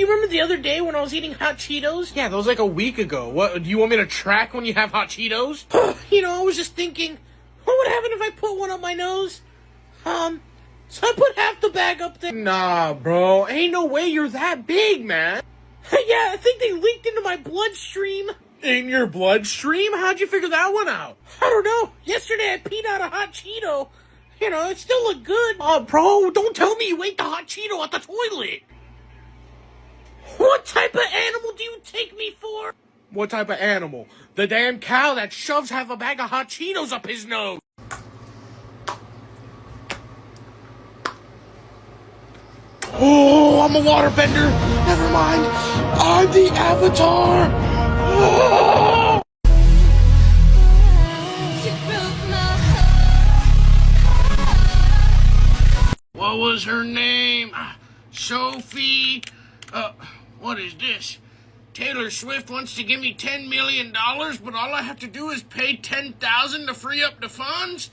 you remember the other day when I was eating hot Cheetos? Yeah, that was like a week ago. What, do you want me to track when you have hot Cheetos? I was just thinking, what would happen if I put one up my nose? So I put half the bag up there. Nah, bro. Ain't no way you're that big, man. Yeah, I think they leaked into my bloodstream. In your bloodstream? How'd you figure that one out? I don't know. Yesterday I peed out a hot Cheeto. It still looked good. Bro, don't tell me you ate the hot Cheeto at the toilet. What type of animal do you take me for? What type of animal? The damn cow that shoves half a bag of hot Cheetos up his nose. Oh, I'm a waterbender. Never mind. I'm the Avatar. Oh! What was her name? Sophie. What is this? Taylor Swift wants to give me $10 million, but all I have to do is pay $10,000 to free up the funds?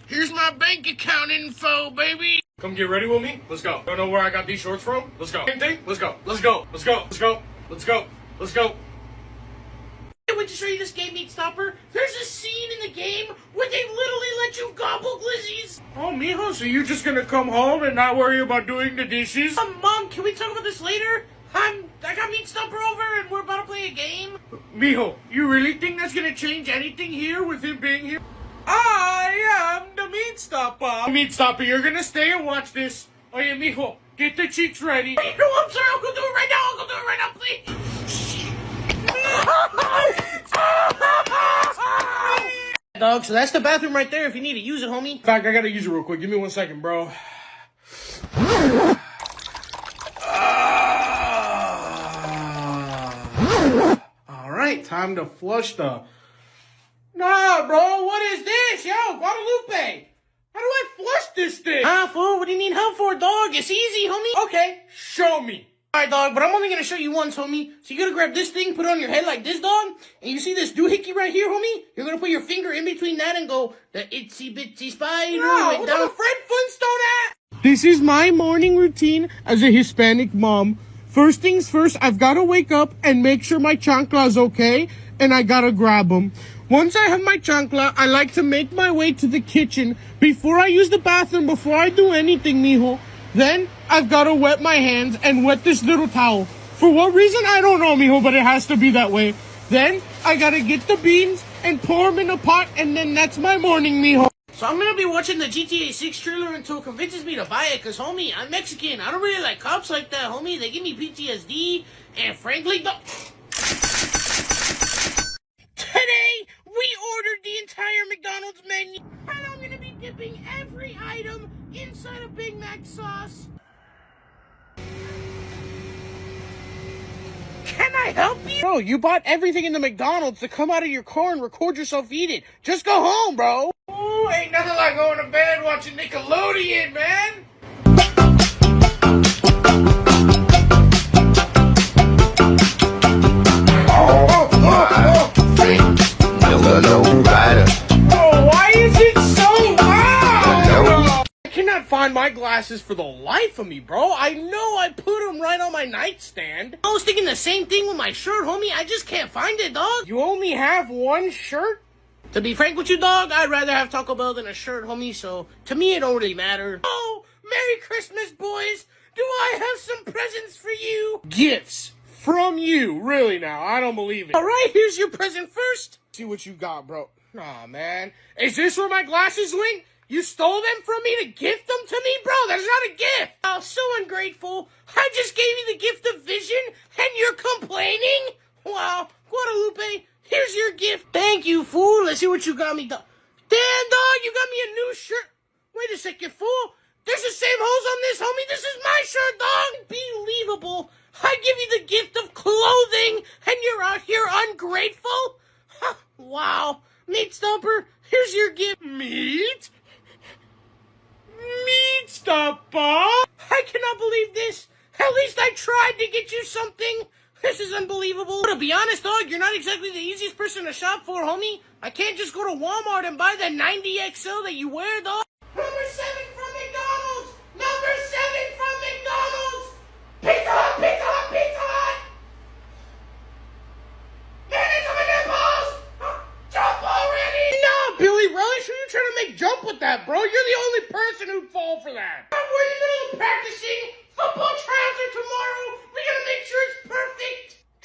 Here's my bank account info, baby. Come get ready with me. Let's go. Don't know where I got these shorts from? Let's go. Same thing? Let's go. Let's go. Let's go. Let's go. Let's go. Let's go. I went to show you this game, Meat Stopper. There's a scene in the game where they literally let you gobble glizzies. Oh, mijo, so you're just gonna come home and not worry about doing the dishes? Mom, can we talk about this later? I got Meat Stopper over and we're about to play a game. Mijo, you really think that's gonna change anything here with him being here? I am the Meat Stopper. Meat Stopper, you're gonna stay and watch this. Oh yeah, mijo, get the cheeks ready. No, I'm sorry, I'll go do it right now. I'll go do it right now, please. Dog, so that's the bathroom right there if you need to use it, homie. In fact, I gotta use it real quick. Give me 1 second, bro. Alright, time to flush the... Nah, bro, what is this? Yo, Guadalupe! How do I flush this thing? Fool, what do you need help for, dog? It's easy, homie. Okay, show me. Alright, dog, but I'm only gonna show you once, homie. So you gotta grab this thing, put it on your head like this, dog. And you see this doohickey right here, homie? You're gonna put your finger in between that and go, the itsy bitsy spider went down. What the Fred Flintstone at? This is my morning routine as a Hispanic mom. First things first, I've gotta wake up and make sure my chancla's okay, and I gotta grab them. Once I have my chancla, I like to make my way to the kitchen before I use the bathroom, before I do anything, mijo. Then, I've gotta wet my hands and wet this little towel. For what reason, I don't know, mijo, but it has to be that way. Then, I gotta get the beans and pour them in a pot, and then that's my morning, mijo. So I'm gonna be watching the GTA 6 trailer until it convinces me to buy it, cause homie, I'm Mexican. I don't really like cops like that, homie. They give me PTSD, and frankly, today, we ordered the entire McDonald's menu, and I'm gonna be dipping every item inside a Big Mac sauce. Can I help you? Bro, you bought everything in the McDonald's to come out of your car and record yourself eat it. Just go home, bro. Ooh, ain't nothing like going to bed watching Nickelodeon, man. Oh, why is it so loud? I cannot find my glasses for the life of me, bro. I know I put them right on my nightstand. I was thinking the same thing with my shirt, homie. I just can't find it, dog. You only have one shirt? To be frank with you, dog, I'd rather have Taco Bell than a shirt, homie, so to me it don't really matter. Oh, Merry Christmas, boys! Do I have some presents for you? Gifts from you, really now, I don't believe it. Alright, here's your present first. See what you got, bro. Aw, man. Is this where my glasses went? You stole them from me to gift them to me? Bro, that's not a gift. Oh, so ungrateful. I just gave you the gift of vision, and you're complaining? Wow, Guadalupe, here's your gift. Thank you, fool. Let's see what you got me, dog. Damn, dog, you got me a new shirt. Wait a second, fool. There's the same holes on this, homie. This is my shirt, dog. Unbelievable. I give you the gift of clothing, and you're out here ungrateful? Huh, wow. Meat Stomper, here's your gift. Meat? Meat Stopper? I cannot believe this. At least I tried to get you something. This is unbelievable. To be honest, dog, you're not exactly the easiest person to shop for, homie. I can't just go to Walmart and buy that 90XL that you wear, dog. Number 7 from McDonald's! Number 7 from McDonald's! Pizza Hut, Pizza Hut, Pizza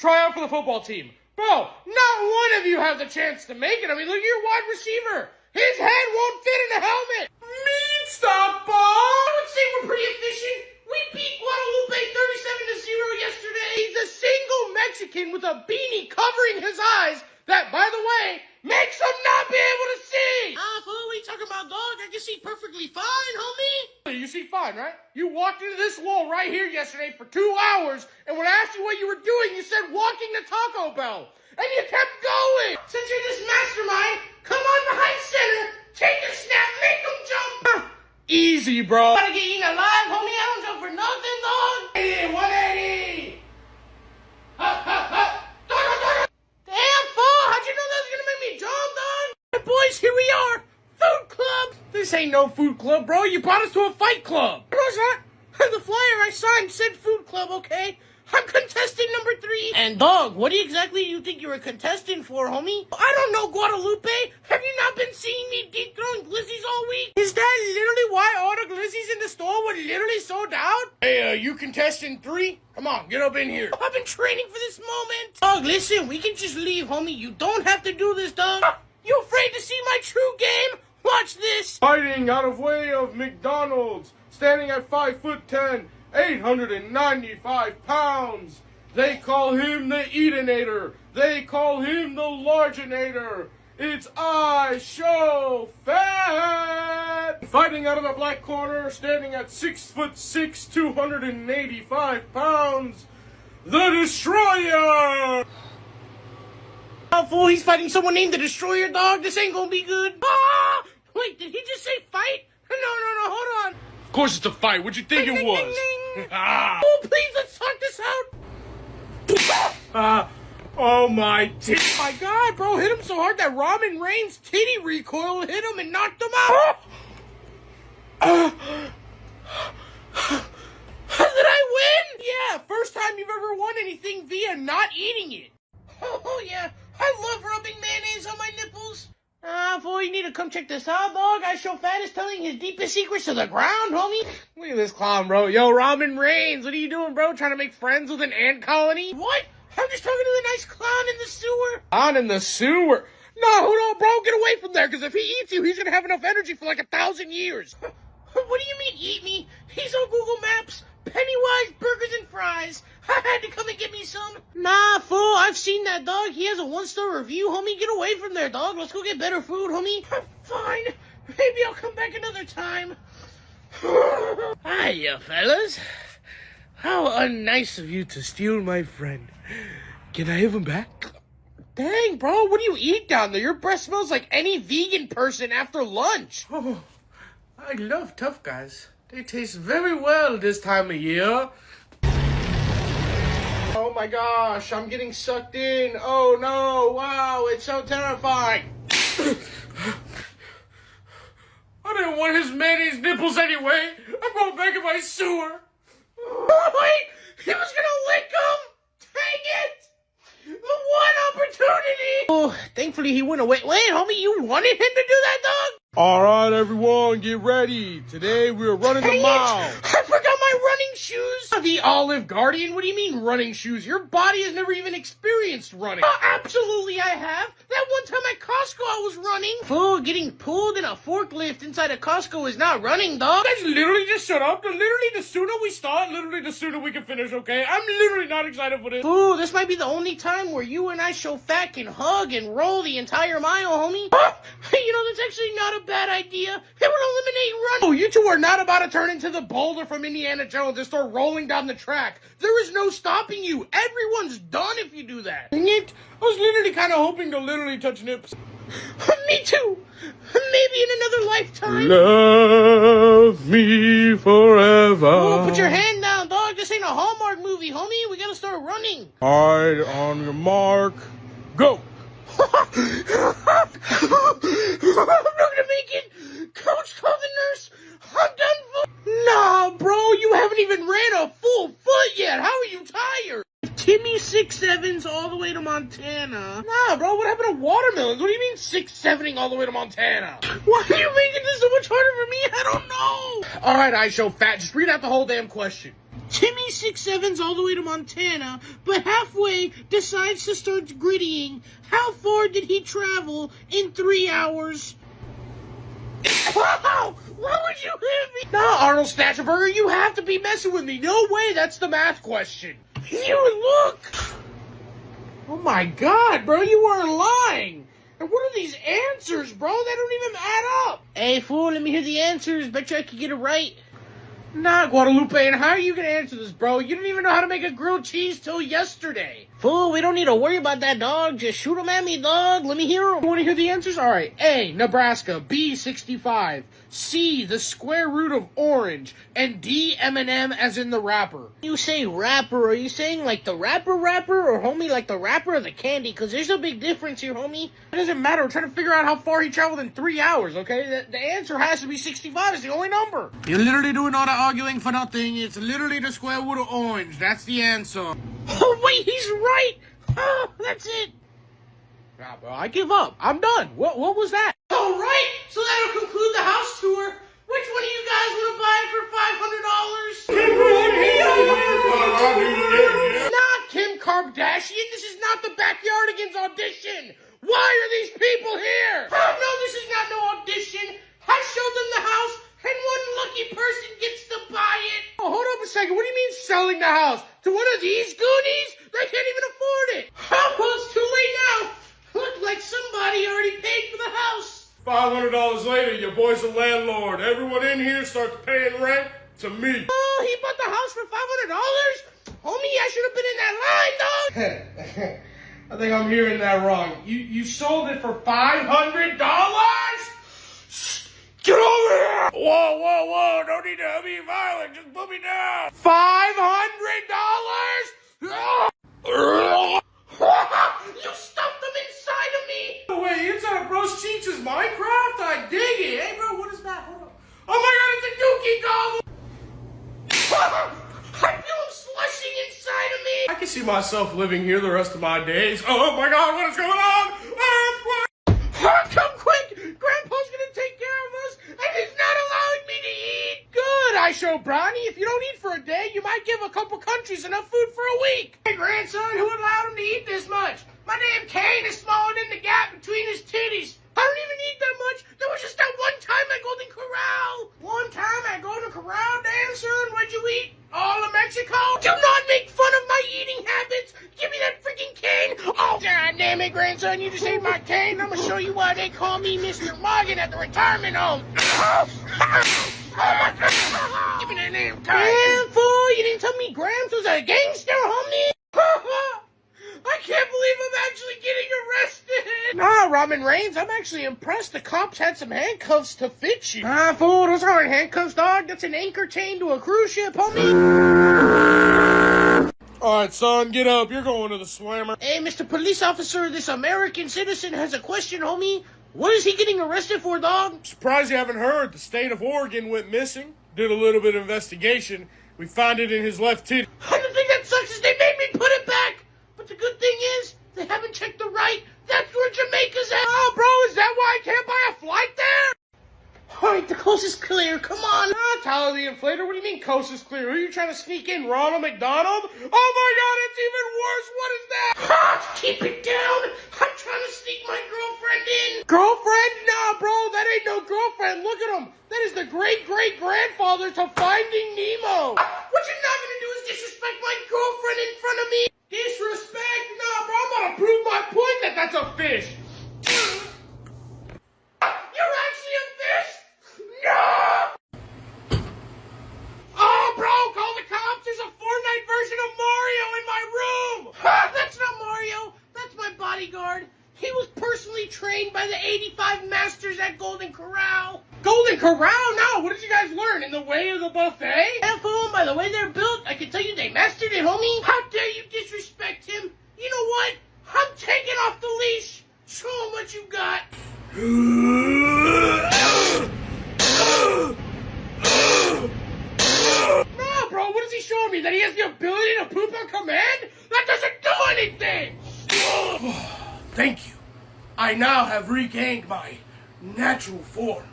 try out for the football team. Bro, not one of you has a chance to make it. I mean, look at your wide receiver. His head won't fit in a helmet. Meat stop ball. I would say we're pretty efficient. We beat Guadalupe 37-0 yesterday. He's a single Mexican with a beanie covering his eyes that, by the way, makes him not be able to see. Fool, what are you talking about, dog? I can see perfectly fine, homie. You see fine, right? You walked into this wall right here yesterday for 2 hours, and when I asked you what you were doing, you said walking to Taco Bell. And you kept going. Since you're this mastermind, come on behind center, take a snap, make him jump. Easy, bro. Gotta get eaten alive, homie. I don't jump for nothing, dog. 180. Damn, fool. How'd you know that was gonna make me jump, dog? Hey, boys, here we are. Food club. This ain't no food club, bro. You brought us to a fight club. What's that? The flyer I signed said food club, okay? I'm contestant number 3. And dog, what exactly do you think you're a contestant for, homie? I don't know, Guadalupe. Have you not been seeing me deep throwing glizzies all week? Is that literally why all the glizzies in the store were literally sold out? Hey, you contestant 3? Come on, get up in here. I've been training for this moment. Dog, listen, we can just leave, homie. You don't have to do this, dog. You afraid to see my true game? Watch this. Fighting out of way of McDonald's, standing at 5'10", 895 pounds. They call him the Eatinator. They call him the Larginator. It's I Show Fat. Fighting out of the black corner, standing at 6'6", 285 pounds. The Destroyer. Oh, fool, he's fighting someone named the Destroyer, dog. This ain't gonna be good. Ah! Wait, did he just say fight? No, hold on. Of course it's a fight. What'd you think it was? Ding. Oh, please, let's talk this out. Oh my My God, bro, hit him so hard that Ramen Reigns' titty recoil hit him and knocked him out. Did I win? Yeah, first time you've ever won anything via not eating it. Oh, yeah. I love rubbing mayonnaise on my nipples. Fool, you need to come check this out, dog. I Show Fat is telling his deepest secrets to the ground, homie. Look at this clown, bro. Yo, Ramen Reigns, what are you doing, bro? Trying to make friends with an ant colony? What? I'm just talking to the nice clown in the sewer. On in the sewer? No, bro, get away from there, because if he eats you, he's going to have enough energy for like 1,000 years. What do you mean, eat me? He's on Google Maps. Pennywise burgers and fries. I had to come and get me some. Nah, fool, I've seen that, dog. He has a 1-star review, homie. Get away from there, dog. Let's go get better food, homie. Fine. Maybe I'll come back another time. Hiya, fellas. How unnice of you to steal my friend. Can I have him back? Dang, bro, what do you eat down there? Your breath smells like any vegan person after lunch. Oh, I love Tough Guys. They taste very well this time of year. Oh my gosh, I'm getting sucked in. Oh no, wow, it's so terrifying. I didn't want his mayonnaise nipples anyway. I'm going back in my sewer. Wait, he was gonna lick him? Dang it! The one opportunity! Oh, thankfully he went away. Wait, homie, you wanted him to do that, dog? All right, everyone, get ready. Today we're running a mile. I forgot my running shoes. The Olive Guardian? What do you mean running shoes? Your body has never even experienced running. Absolutely I have. That one time at Costco I was running. Fool, getting pulled in a forklift inside a Costco is not running, dog. You guys literally just shut up. Literally, the sooner we start, literally the sooner we can finish, okay? I'm literally not excited for this. Fool, this might be the only time where you and I Show Fat can hug and roll the entire mile, homie. You know, that's actually not a bad idea. It would eliminate running. Oh, you two are not about to turn into the boulder from Indiana Jones and start rolling down the track. There is no stopping you. Everyone's done if you do that. Dang it. I was literally kind of hoping to literally touch nips. Me too. Maybe in another lifetime. Love me forever. Oh, put your hand down, dog. This ain't a Hallmark movie, homie. We gotta start running. All right, on your mark, go. I'm not gonna make it. Coach, call the nurse. I'm done for. Nah, bro, you haven't even ran a full foot yet. How are you tired? Timmy 6'7" all the way to Montana. Nah, bro, what happened to watermelons? What do you mean 6'7" all the way to Montana? Why are you making this so much harder for me? I don't know. All right, I Show Fat. Just read out the whole damn question. Timmy 6'7's all the way to Montana, but halfway decides to start grittying. How far did he travel in 3 hours? Wow! Why would you hit me? Nah, Arnold Snatcherberger, you have to be messing with me. No way, that's the math question. You look! Oh my god, bro, you are lying! And what are these answers, bro? They don't even add up! Hey, fool, let me hear the answers. Bet you I could get it right. Nah, Guadalupe, and how are you gonna answer this, bro? You didn't even know how to make a grilled cheese till yesterday. Fool, we don't need to worry about that, dog. Just shoot them at me, dog. Let me hear them. You wanna hear the answers? Alright. A, Nebraska. B, 65. C, the square root of orange. And D, M&M as in the rapper. You say rapper, are you saying like the rapper, or homie like the rapper or the candy? Because there's a big difference here, homie. It doesn't matter. We're trying to figure out how far he traveled in 3 hours, okay? The answer has to be 65. It's the only number. You're literally doing all the arguing for nothing. It's literally the square root of orange. That's the answer. Oh, wait, he's right. Oh, that's it. Nah, bro, I give up. I'm done. What was that? All right, so that'll conclude the house tour. Which one of you guys want to buy it for $500? Not Kim Kardashian. This is not the Backyardigans audition. Why are these people here? Oh, no, this is not no audition. I showed them the house, and one lucky person gets to buy it. Oh, hold up a second. What do you mean selling the house? To one of these goonies? They can't even afford it. Oh, well, it's too late now. Looked like somebody already paid for the house. $500 later, your boy's a landlord. Everyone in here starts paying rent to me. Oh, he bought the house for $500? Homie, I should have been in that line, dog. I think I'm hearing that wrong. You sold it for $500? Get over here! Whoa, don't need to be violent, just put me down. $500? You stuffed them inside of me! Wait, inside of Bros Cheeks' Minecraft? I dig it. Hey, bro, what is that? Hold on. Oh my god, it's a Dookie dog! I feel him slushing inside of me! I can see myself living here the rest of my days. Oh my god, what is going on? Earthquake! Come quick! Grandpa's gonna take care of us, and he's not allowing me to eat! Good, I show Bronny. If you don't eat for a day, you might give a couple countries enough food for a week. Hey, grandson, who allowed him to eat this much? My damn cane is smaller than the gap between his titties. I don't even eat that much. There was just that one time at Golden Corral. One time at Golden Corral, damn son, what'd you eat? All of Mexico? Do not make fun of my eating habits. Give me that freaking cane. Oh, god damn it, grandson, you just ate my cane. I'm gonna show you why they call me Mr. Morgan at the retirement home. Oh my god. Give me that damn cane. Damn fool, you didn't tell me Gramps was a gangster, homie. I can't believe I'm actually getting arrested! Nah, Robin Reigns, I'm actually impressed. The cops had some handcuffs to fit you. Nah, fool, those aren't handcuffs, dog. That's an anchor chain to a cruise ship, homie. Alright, son, get up. You're going to the slammer. Hey, Mr. Police Officer, this American citizen has a question, homie. What is he getting arrested for, dog? Surprised you haven't heard. The state of Oregon went missing. Did a little bit of investigation. We found it in his left titty. And the thing that sucks is they made me put it back. But the good thing is, they haven't checked the right. That's where Jamaica's at. Oh, bro, is that why I can't buy a flight there? All right, the coast is clear. Come on. Ah, Tyler the Inflator. What do you mean coast is clear? Who are you trying to sneak in? Ronald McDonald? Oh, my God, it's even worse. What is that? Keep it down. I'm trying to sneak my girlfriend in. Girlfriend? Nah, bro, that ain't no girlfriend. Look at him. That is the great-great-grandfather to Finding Nemo. What you're not going to do is disrespect my girlfriend in front of me. Disrespect? Nah, bro, I'm gonna prove my point that that's a fish. You're actually a fish? No! Oh, bro, call the cops. There's a Fortnite version of Mario in my room. That's not Mario. That's my bodyguard. He was personally trained by the 85 masters at Golden Corral. Golden Corral? No, what did you guys learn? In the way of the buffet? And fool, by the way they're built, I can tell you they mastered it, homie. How dare you disrespect him? You know what? I'm taking off the leash. Show him what you got. No, bro, what is he showing me? That he has the ability to poop on command? That doesn't do anything! Thank you. I now have regained my natural form.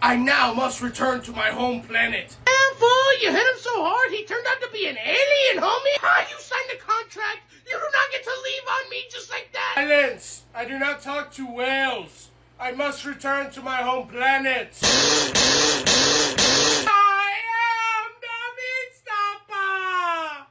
I now must return to my home planet. And fool, you hit him so hard, he turned out to be an alien, homie. How you signed a contract? You do not get to leave on me just like that. Silence! I do not talk to whales. I must return to my home planet. I am the Meatstopper!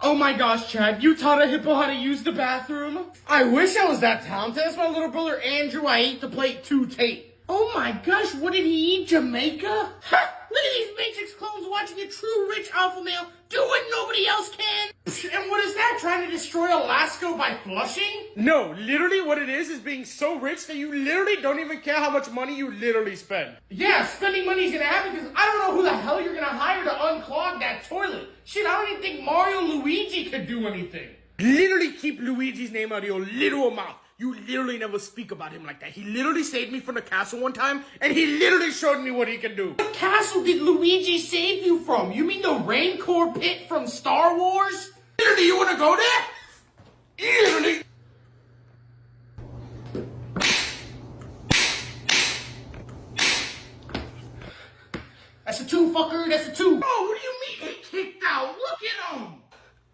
Oh my gosh, Chad, you taught a hippo how to use the bathroom? I wish I was that talented. That's my little brother Andrew. I ate the plate too tape. Oh my gosh, what did he eat, Jamaica? Ha! Look at these Matrix clones watching a true rich alpha male do what nobody else can. And what is that, trying to destroy Alaska by flushing? No, literally what it is being so rich that you literally don't even care how much money you literally spend. Yeah, spending money is gonna happen because I don't know who the hell you're gonna hire to unclog that toilet. Shit, I don't even think Mario Luigi could do anything. Literally keep Luigi's name out of your literal mouth. You literally never speak about him like that. He literally saved me from the castle one time, and he literally showed me what he can do. What castle did Luigi save you from? You mean the Rancor pit from Star Wars? Literally, you wanna go there? Literally. That's a 2, fucker. That's a 2. Oh, what do you mean he kicked out? Look at him.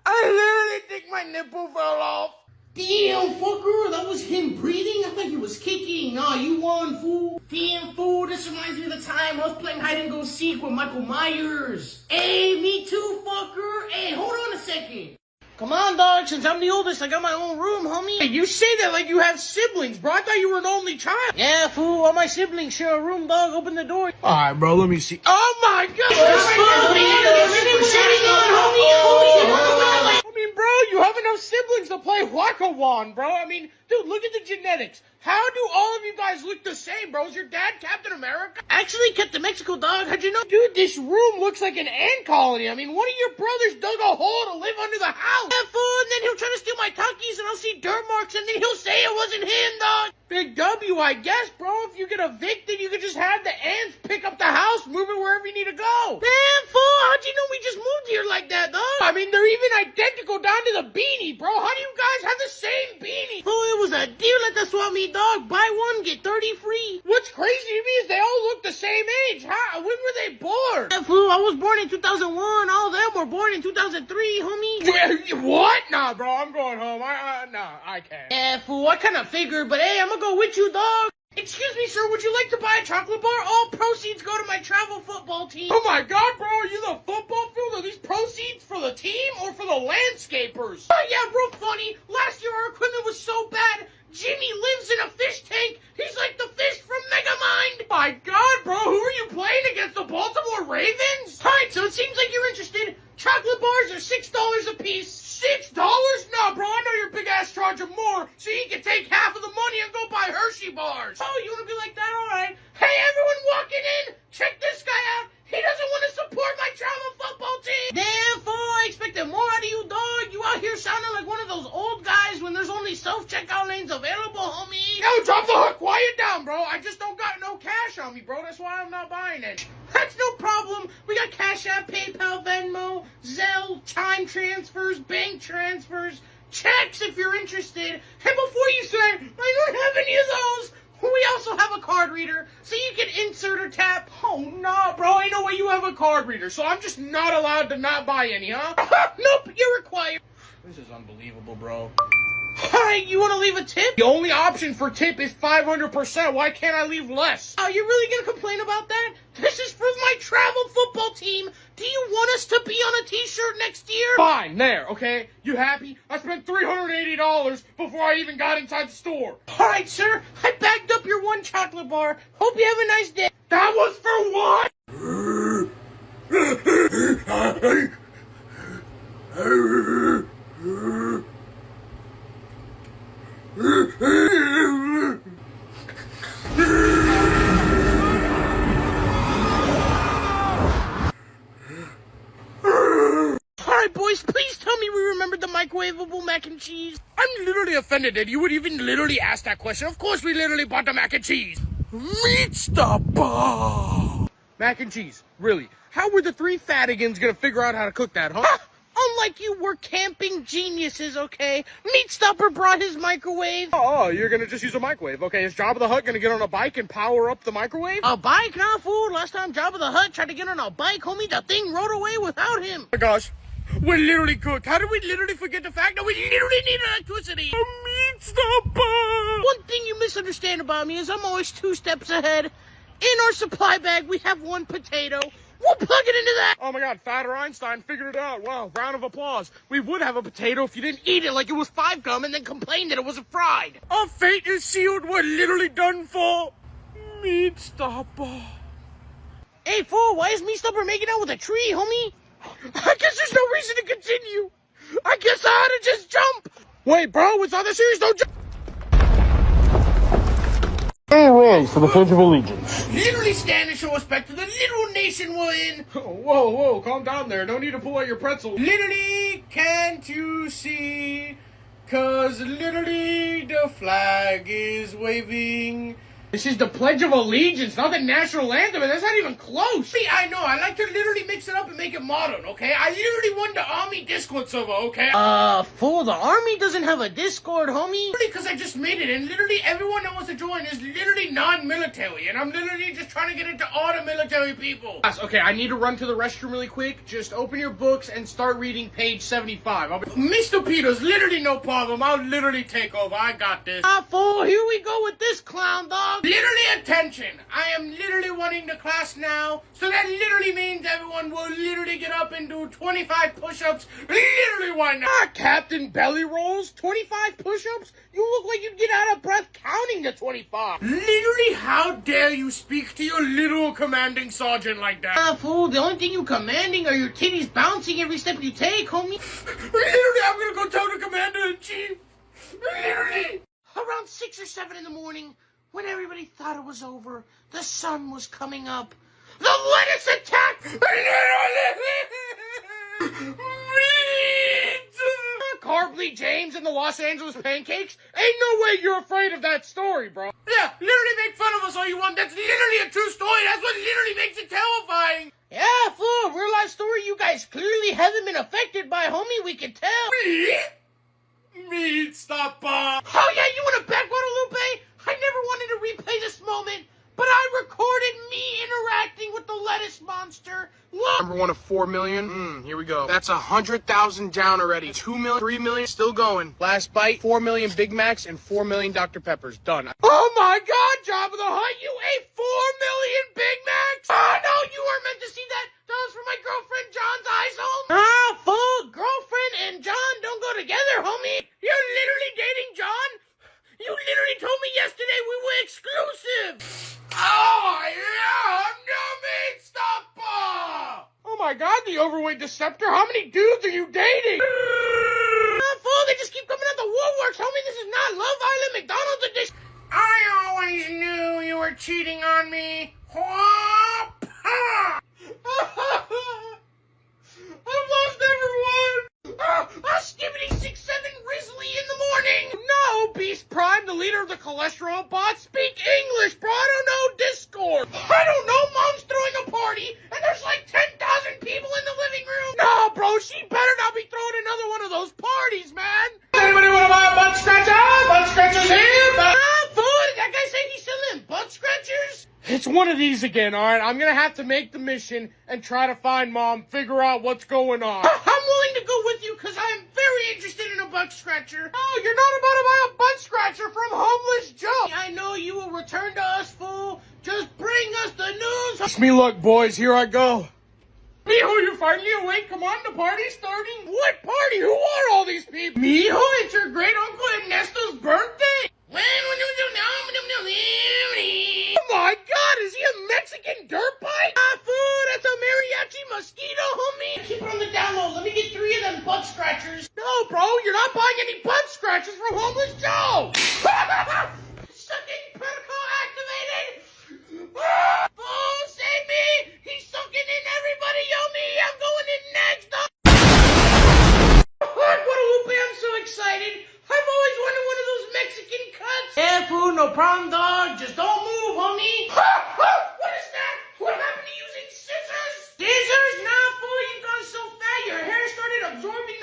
I literally think my nipple fell off. Damn, fucker, that was him breathing? I thought he was kicking. Nah, you won, fool. Damn, fool, this reminds me of the time I was playing hide and go seek with Michael Myers. Hey, me too, fucker. Hey, hold on a second. Come on, dog, since I'm the oldest, I got my own room, homie. Hey, you say that like you have siblings, bro. I thought you were an only child. Yeah, fool, all my siblings share a room, dog. Open the door. Alright, bro, let me see. Oh my god! I mean, bro, you have enough siblings to play Waka-Wan, bro. I mean, dude, look at the genetics. How do all of you guys look the same, bro? Is your dad Captain America? Actually, Captain Mexico, dog. How'd you know? Dude, this room looks like an ant colony. I mean, one of your brothers dug a hole to live under the house. Yeah, fool, and then he'll try to steal my Takis, and I'll see dirt marks, and then he'll say it wasn't him, dog. Big W, I guess, bro. If you get evicted, you could just have the ants pick up the house, move it wherever you need to go. Man, fool, how'd you know we just moved here like that, dog? I mean, they're even identical down to the beanie, bro. How do you guys have the same beanie? Fool, it was a deal at the swap meet, dog. Buy one, get 30 free. What's crazy to me is they all look the same age. When were they born? Yeah, fool, I was born in 2001. All of them were born in 2003, homie. What? Nah, bro, I'm going home. Nah, I can't. Yeah, fool, I kind of figured, but hey, I'm gonna go with you, dog. Excuse me, sir, would you like to buy a chocolate bar? All proceeds go to my travel football team. Oh my god, bro, are you the football field? Are these proceeds for the team or for the landscapers? Oh, yeah, real funny. Last year our equipment was so bad, Jimmy lives in a fish tank. He's like the fish from Megamind. My god, bro, who are you playing against, the Baltimore Ravens? Alright, so it seems like you're interested. Chocolate bars are $6 a piece. $6? Nah, bro, I know your big ass charging more, so you can take half of the money and go buy Hershey bars. Oh, you wanna be like that? Alright. Hey, everyone walking in, check this guy out. He doesn't want to support my travel football team. Damn, fool, I expected more out of you, dog. You out here sounding like one of those old guys when there's only self-checkout lanes available, homie. Yo, drop the hook, quiet down, bro. I just don't got no cash on me, bro. That's why I'm not buying it. That's no problem. We got Cash App, PayPal, Venmo, Zelle, time transfers, bank transfers, checks if you're interested. And before you say, I don't have any of those, we also have a card reader, so you can insert or tap. Oh, nah, bro, ain't no way you have a card reader, so I'm just not allowed to not buy any, huh? Nope, you're required. This is unbelievable, bro. Alright, you want to leave a tip? The only option for tip is 500%. Why can't I leave less? Oh, you're really going to complain about that? This is for my travel football team. Do you want us to be on a t-shirt next year? Fine, there, okay? You happy? I spent $380 before I even got inside the store. Alright, sir. I bagged up your one chocolate bar. Hope you have a nice day. That was for what? Alright, boys, please tell me we remembered the microwavable mac and cheese. I'm literally offended that you would even literally ask that question. Of course we literally bought the mac and cheese. Meatstopper. Mac and cheese, really? How were the three fattigans gonna figure out how to cook that, huh? Unlike like you were camping geniuses, okay? Meat Stopper brought his microwave. Oh, you're gonna just use a microwave. Okay, is Jabba the Hutt gonna get on a bike and power up the microwave? A bike? Nah, fool. Last time Jabba the Hutt tried to get on a bike, homie, the thing rode away without him. Oh my gosh. We're literally cooked. How did we literally forget the fact that we literally need electricity? A meat stopper! One thing you misunderstand about me is I'm always 2 steps ahead. In our supply bag, we have 1 potato. We'll plug it into that. Oh my god, Fatter Einstein figured it out. Wow, round of applause. We would have a potato if you didn't eat it like it was 5 gum and then complain that it wasn't fried. Our fate is sealed. We're literally done for. Meat stopper. Hey, fool, why is Meat Stopper making out with a tree, homie? I guess there's no reason to continue. I guess I ought to just jump. Wait, bro, it's not that serious. Don't jump. All right, for the Pledge of Allegiance. Literally stand and show respect to the little nation we're in. Whoa, whoa, calm down there. Don't need to pull out your pretzel. Literally, can't you see? 'Cause literally the flag is waving. This is the Pledge of Allegiance, not the national anthem, and that's not even close. See, I know. I like to literally mix it up and make it modern, okay? I literally won the Army Discord server, okay? Fool, the Army doesn't have a Discord, homie. Literally, because I just made it, and literally everyone that wants to join is literally non-military, and I'm literally just trying to get into all the military people. Okay, I need to run to the restroom really quick. Just open your books and start reading page 75. Mr. Peters, literally no problem. I'll literally take over. I got this. Fool, here we go with this clown, dog. Literally attention. I am literally running the class now, so that literally means everyone will literally get up and do 25 push-ups. Literally, why not? Captain Belly Rolls? 25 push-ups? You look like you'd get out of breath counting to 25. Literally, how dare you speak to your little commanding sergeant like that? Fool, the only thing you commanding are your titties bouncing every step you take, homie. Literally, I'm gonna go tell the commander-in-chief. Literally. Around 6 or 7 in the morning, when everybody thought it was over, the sun was coming up. The lettuce attack! Carbley James and the Los Angeles Pancakes? Ain't no way you're afraid of that story, bro. Yeah, literally make fun of us all you want. That's literally a true story. That's what literally makes it terrifying. Yeah, fool, real life story you guys clearly haven't been affected by, homie. We can tell. Meat stopper. Oh yeah, you want a backwater, Lupe? I never wanted to replay this moment, but I recorded me interacting with the lettuce monster. Look! Number 1 of 4 million. Here we go. That's 100,000 down already. 2 million, 3 million, still going. Last bite, 4 million Big Macs and 4 million Dr. Peppers. Done. Oh my God, Jabba the Hutt, you ate 4 million Big Macs? Oh no, you weren't meant to see that. That was for my girlfriend John's eyes home. Fool, girlfriend and John don't go together, homie. You're literally dating John? You literally told me yesterday we were exclusive. Oh, yeah, I'm no meat stopper. Oh my God, the overweight deceptor. How many dudes are you dating? Fool, they just keep coming out the woodworks, homie. This is not Love Island, McDonald's edition. I always knew you were cheating on me. I've lost everyone. Skibbity 6-7 Grizzly in the morning. No, Beast Prime, the leader of the cholesterol bot. Speak English, bro. I don't know Discord. I don't know. Mom's throwing a party, and there's like 10,000 people in the living room. No, bro, she better not be throwing another one of those parties, man. Anybody want to buy a butt scratcher? Butt scratchers here. Fool, did that guy say he's selling butt scratchers? It's one of these again, all right? I'm going to have to make the mission and try to find Mom, figure out what's going on. I'm willing to go with you because I'm very interested in a butt scratcher. Oh, you're not about to buy a butt scratcher from Homeless Joe. I know you will return to us, fool. Just bring us the news. Wish me luck, boys. Here I go. Mijo, you finally awake? Come on, the party's starting. What party? Who are all these people? Mijo, it's your great uncle Ernesto's birthday. Oh my God, is he a Mexican dirt bike? Fool, that's a mariachi mosquito, homie. Keep it on the down low. Let me get 3 of them butt scratchers. No, bro, you're not buying any butt scratchers from Homeless Joe. Sucking protocol activated. Fool, save me. He's sucking in everybody. Yo, me, I'm going in next. Guadalupe, I'm so excited. I've always wanted one of those Mexican cuts. Yeah, fool, no problem, dog. Just don't move, homie. What is that? What happened to using scissors? Scissors? Nah, fool, you've gone so fat, your hair started absorbing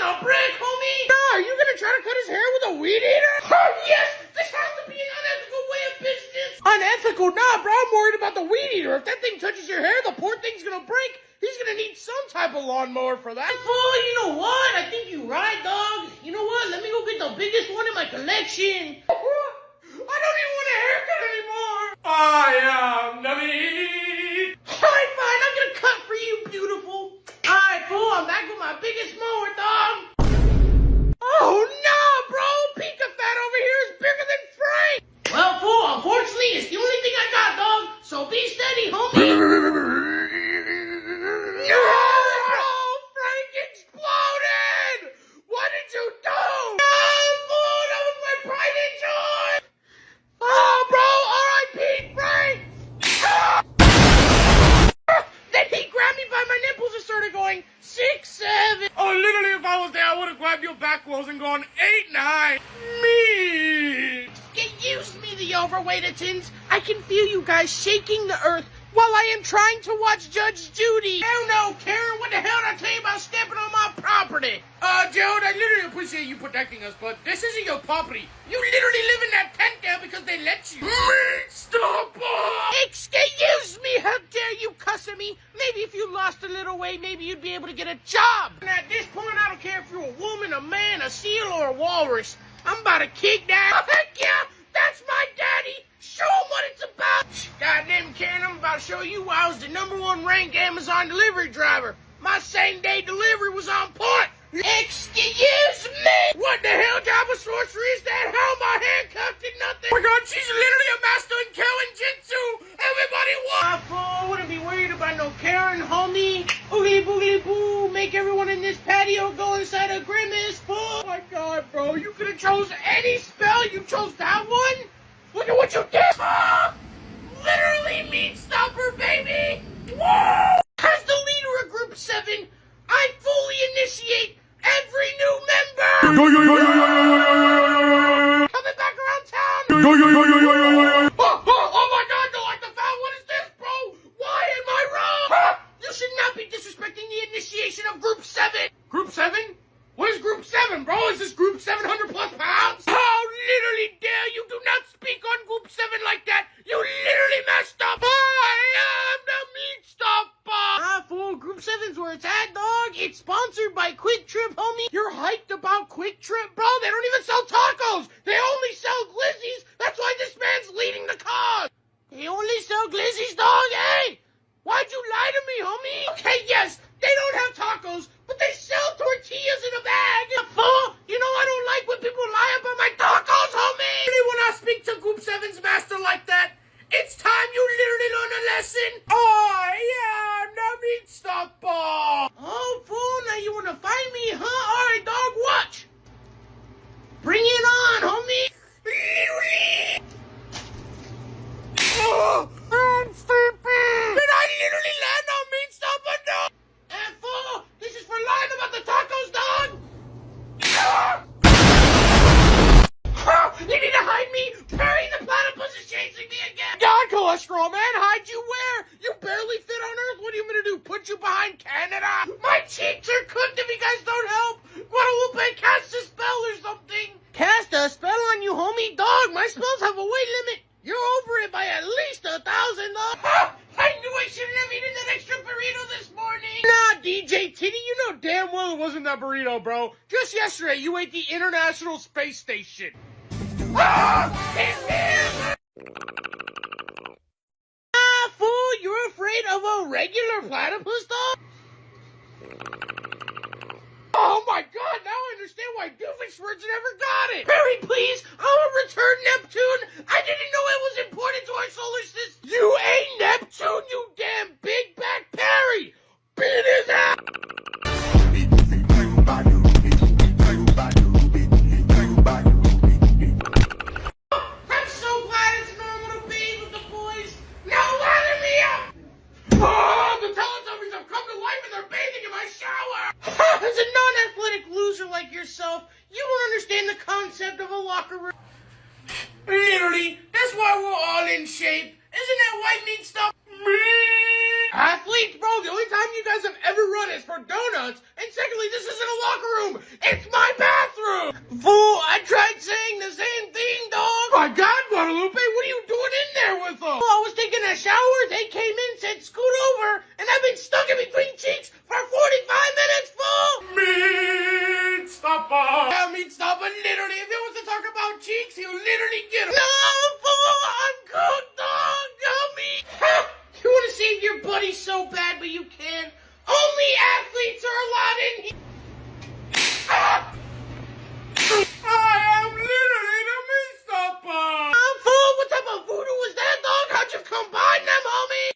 a brick, homie. Nah, are you gonna try to cut his hair with a weed eater? Oh, yes, this has to be an unethical way of business. Unethical? Nah, bro, I'm worried about the weed eater. If that thing touches your hair, the poor thing's gonna break. He's gonna need some type of lawnmower for that. Fool, you know what? I think you're right, dog. You know what? Let me go get the biggest one in my collection. I don't even want a haircut anymore. I am the meat. Alright, fine. I'm gonna cut for you, beautiful. Alright, fool. I'm back with my biggest mower, dog. Oh, no, bro. Pika Fat over here is bigger than Frank. Well, fool, unfortunately, it's the only thing I got, dog. So be steady, homie. No, Frank exploded. What did you do? No, fool. That was my pride and joy. Oh, bro, R.I.P. Frank! Then he grabbed me by my nipples and started going 6, 7. Oh, literally, if I was there, I would have grabbed your backwards and gone 8, 9. Me! Excuse me, the overweighteds. I can feel you guys shaking the earth while I am trying to watch Judge Judy. Hell no, Karen, what the hell did I tell you about stepping on my property? Gerald, I literally appreciate you protecting us, but this isn't your property. You literally live in that tent there because they let you. Stop! Excuse me, how dare you cuss at me? Maybe if you lost a little weight, maybe you'd be able to get a job. And at this point, I don't care if you're a woman, a man, a seal, or a walrus. I'm about to kick that. Heck yeah, that's my daddy. Show him what it's about. Goddamn, Karen, I'm about to show you why I was the #1 ranked Amazon delivery driver. My same-day delivery was on point. Excuse me. What the hell type of sorcery is that? How am I handcuffed and nothing? Oh my god, she's literally a master in Karen Jitsu. Everybody what? My fool wouldn't be worried about no Karen, homie. Oogly boogly boo. Make everyone in this patio go inside a grimace, fool. Oh my god, bro. You could have chose any spell. You chose that one? Look at what you did. Literally meat stopper, baby. Whoa! As the leader of Group 7, I fully initiate every new member. Coming back around town. Oh my god, don't like the foul. What is this, bro? Why am I wrong? You should not be disrespecting the initiation of Group 7. Group 7? What is Group 7, bro? Is this Group 700 plus pounds? How literally dare you do not speak on Group 7 like that? You literally messed up. I am the meat stopper. Fool, Group 7's where it's at, dog. It's sponsored by Quick Trip, homie. You're hyped about Quick Trip, bro? They don't even sell tacos. They only sell glizzies. That's why this man's leading the cause. They only sell glizzies, dog. Hey, why'd you lie to me, homie? Okay, yes, they don't have tacos, but they sell tortillas in a bag. Fool, you know I don't like when people lie about my tacos, homie. Really, when I speak to Group 7's master like that, it's time you literally learn a lesson. I am the meat stopper. Oh, fool, now you want to fight me, huh? All right, dog, watch. Bring it on, homie. I'm stupid. Did I literally land on meat stopper, dog? And fool, this is for lying about the tacos, dog. You need to hide me. Perry the platypus is chasing me again. God, cholesterol, man. Hide you where? You barely fit on Earth. What are you going to do? Put you behind Canada? My cheeks are cooked if you guys don't help. Guadalupe, cast a spell or something. Cast a spell on you, homie. Dog, my spells have a weight limit. You're over it by at least 1,000, dog. I knew I shouldn't have eaten that extra burrito this morning. Nah, DJ Titty, you know damn well it wasn't that burrito, bro. Just yesterday, you ate the International Space Station. It's him! Fool, you're afraid of a regular platypus, dog? Oh my god, now I understand why Doofenshmirtz never got it! Perry, please, I'll return Neptune. I didn't know it was important to our solar system. You ain't Neptune, you damn big back Perry! Beat his ass! I'm so glad it's normal to bathe with the boys. Now lather me up. Oh, the Teletubbies have come to life and they're bathing in my shower! As a non-athletic loser like yourself, you won't understand the concept of a locker room. Literally, that's why we're all in shape. Isn't that white meat stuff? Athlete? athletes, bro. The only time you guys have ever run is for donuts. And secondly, this isn't a locker room. It's my bathroom. Fool, I tried saying the same thing, dog. My God, Guadalupe, what are you doing in there with them? Well, I was taking a shower. They came in, said scoot over, and I've been stuck in between cheeks for 45 minutes, fool. Meat stopper. Yeah, meat stopper, literally. If he wants to talk about cheeks, he'll literally get them. No, fool, I'm cooked, dog. Help me. You want to save your buddy so bad, but you can't. Only athletes are allowed in here. I am literally the meat stopper. Fool, what type of voodoo was that, dog? How'd you combine them, homie?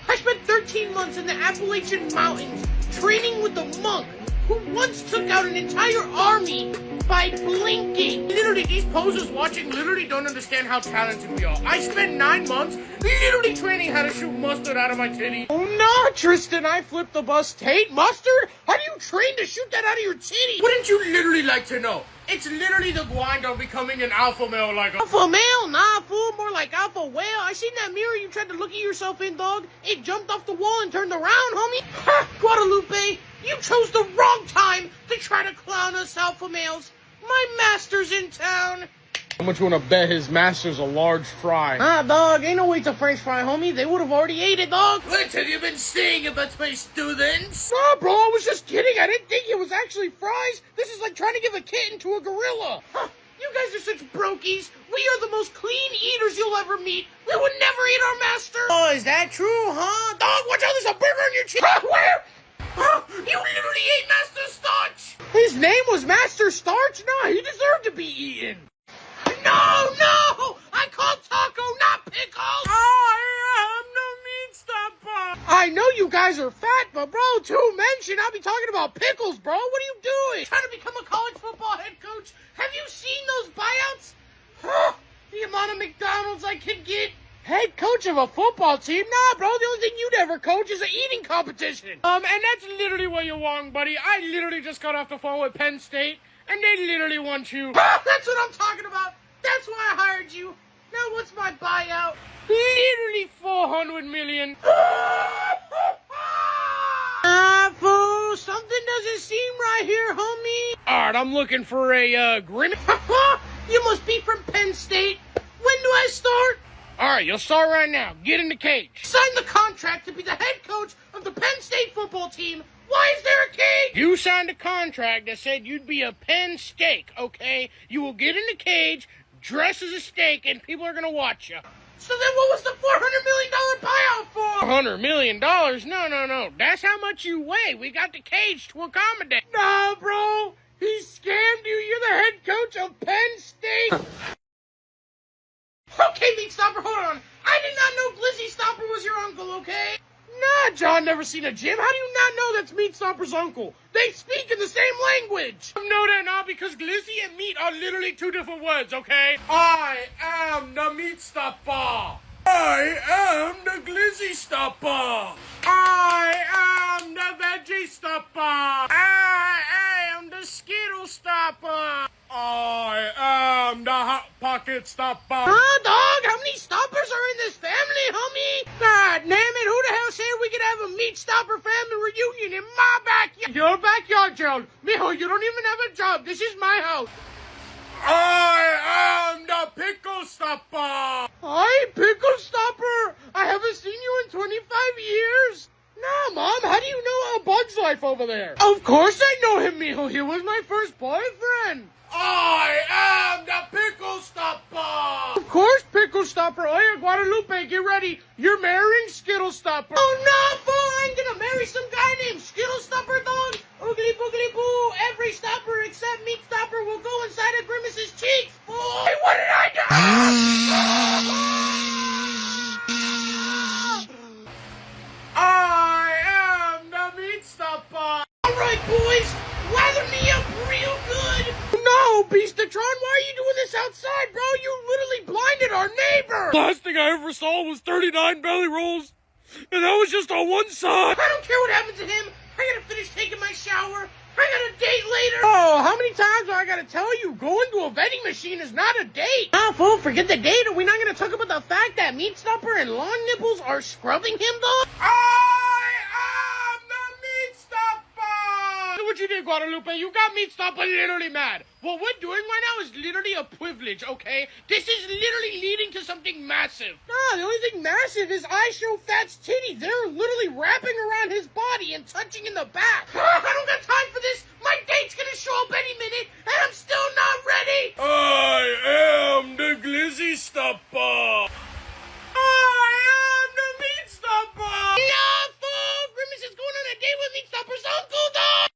I spent 13 months in the Appalachian Mountains training with a monk who once took out an entire army by blinking. Literally, these posers watching literally don't understand how talented we are. I spent 9 months literally training how to shoot mustard out of my titty. Oh no, Tristan, I flipped the bus. Tate, mustard? How do you train to shoot that out of your titty? Wouldn't you literally like to know? It's literally the grind of becoming an alpha male like a... Alpha male? Nah, fool, more like alpha whale. I seen that mirror you tried to look at yourself in, dog. It jumped off the wall and turned around, homie. Ha, Guadalupe, you chose the wrong time to try to clown us alpha males. My master's in town. How much you want to bet his master's a large fry? Ah, dog, ain't no way to french fry, homie. They would have already ate it, dog. What have you been saying about my students? Nah, bro, I was just kidding. I didn't think it was actually fries. This is like trying to give a kitten to a gorilla. Huh, you guys are such brokies. We are the most clean eaters you'll ever meet. We would never eat our master. Oh, is that true, huh? Dog, watch out, there's a burger on your chin. Where? You literally ate Master Starch! His name was Master Starch? No, he deserved to be eaten. No! I called taco, not pickles! I am the meat stopper! I know you guys are fat, but bro, 2 men should not be talking about pickles, bro. What are you doing? Trying to become a college football head coach? Have you seen those buyouts? The amount of McDonald's I could get. Head coach of a football team? Nah, bro, the only thing you'd ever coach is an eating competition. And that's literally where you're wrong, buddy. I literally just got off the phone with Penn State, and they literally want you. That's what I'm talking about. That's why I hired you. Now what's my buyout? Literally 400 million. Fool, something doesn't seem right here, homie. Alright, I'm looking for a grimace. You must be from Penn State. When do I start? Alright, you'll start right now. Get in the cage. Sign the contract to be the head coach of the Penn State football team. Why is there a cage? You signed a contract that said you'd be a Penn steak, okay? You will get in the cage, dress as a steak, and people are gonna watch you. So then what was the $400 million buyout for? $400 million? No. That's how much you weigh. We got the cage to accommodate. Nah, bro. He scammed you. You're the head coach of Penn State. Okay, Meat Stopper, hold on. I did not know Glizzy Stopper was your uncle, okay? Nah, John never seen a gym. How do you not know that's Meat Stopper's uncle? They speak in the same language. No, they're not, because Glizzy and meat are literally 2 different words, okay? I am the Meat Stopper. I am the Glizzy Stopper. I am the Veggie Stopper. I am the Skittle Stopper. I am the Hot Pocket Stopper. Huh, dog? How many stoppers are in this family, homie? God damn it, who the hell said we could have a Meat Stopper family reunion in my backyard? Your backyard, Gerald. Mijo, you don't even have a job. This is my house. I am the Pickle Stopper. Hi, Pickle Stopper. I haven't seen you in 25 years. Nah, Mom, how do you know Bug's life over there? Of course I know him, mijo. He was my first boyfriend. I am the Pickle Stopper. Of course, Pickle Stopper. Oh, yeah, Guadalupe, get ready. You're marrying Skittle Stopper. Oh, no, fool. I'm gonna marry some guy named Skittle Stopper, dog. Oogly boogly boo. Every stopper except Meat Stopper will go inside of Grimace's cheeks, fool. Hey, what did I do? I am the Meat Stopper. All right, boys. Lather me up real good. No, Beastatron, why are you doing this outside, bro? You literally blinded our neighbor. Last thing I ever saw was 39 belly rolls. And that was just on one side. I don't care what happened to him. I gotta finish taking my shower. I got a date later. Oh, how many times do I gotta tell you? Going to a vending machine is not a date. Ah, fool, forget the date. Are we not gonna talk about the fact that Meat Stopper and Long Nipples are scrubbing him, though? I Guadalupe, you got me literally mad. What we're doing right now is literally a privilege, okay? This is literally leading to something massive. Nah, the only thing massive is I show Fat's titty. They're literally wrapping around his body and touching in the back. I don't got time for this. My date's gonna show up any minute, and I'm still not ready. I am the glizzy stopper. I am the meat stopper. No, fool! Grimace is going on a date with Meat Stopper's uncle, dog!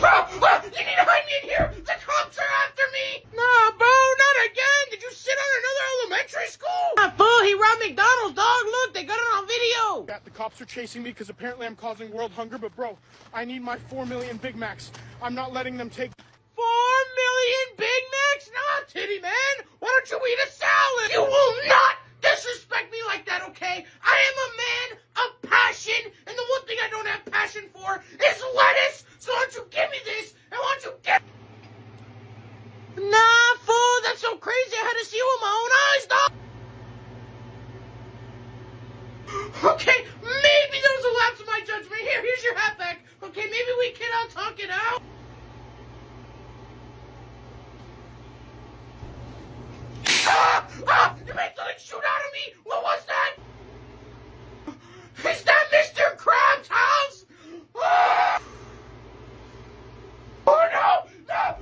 You need to hide me in here! The cops are after me! Nah, bro, not again! Did you sit on another elementary school? Ah, fool, he robbed McDonald's, dog! Look, they got it on video! Yeah, the cops are chasing me because apparently I'm causing world hunger, but bro, I need my 4 million Big Macs. I'm not letting them take 4 million Big Macs? Nah, titty man! Why don't you eat a salad? You will not disrespect me like that, okay? I am a man of passion, and the one thing I don't have passion for is lettuce! So why don't you give me this, and why don't you give... Nah, fool, that's so crazy. I had to see you with my own eyes, dog. Okay, maybe there was a lapse in my judgment. Here's your hat back. Okay, maybe we can talk it out. You made something shoot out of me. What was that? Is that Mr. Krabs' house? Oh no! No!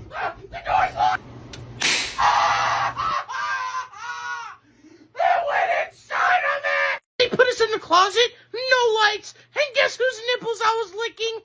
The door's locked! It went inside of it! They put us in the closet, no lights, and guess whose nipples I was licking?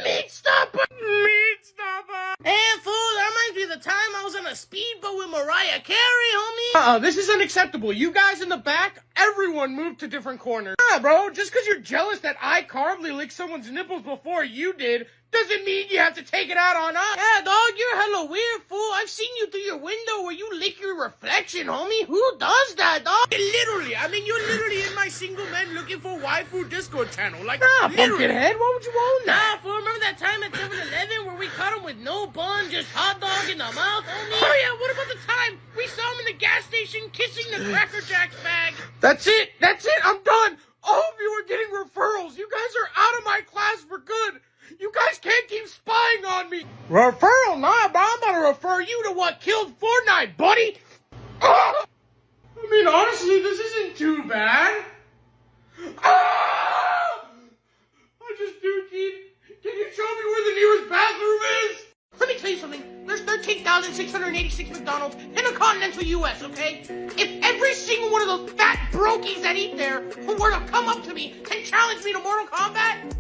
Meat Stopper! Meat stopper! Hey, fool, that reminds me of the time I was on a speedboat with Mariah Carey, homie. This is unacceptable. You guys in the back, everyone moved to different corners. Bro, just because you're jealous that I calmly licked someone's nipples before you did, doesn't mean you have to take it out on us. Yeah, dog, you're hella weird, fool. I've seen you through your window where you lick your reflection, homie. Who does that, dog? Literally, I mean, you're literally in my single man looking for waifu Discord channel. Like, Nah, literally. Pumpkinhead, why would you own that? Nah, fool, remember that time at 7-Eleven where we caught him with no bun, just hot dog in the mouth, homie? Oh yeah, what about the time we saw him in the gas station kissing the Cracker Jacks bag? That's it, I'm done. All of you are getting referrals. You guys are out of my class for good. You guys can't keep spying on me. Referral? Nah, bro, I'm about to refer you to what killed Fortnite, buddy. I mean, honestly, this isn't too bad. I just dookied. Can you show me where the nearest bathroom is? Let me tell you something. There's 13,686 McDonald's in the continental U.S., okay? If every single one of those fat brokies that eat there were to come up to me and challenge me to Mortal Kombat,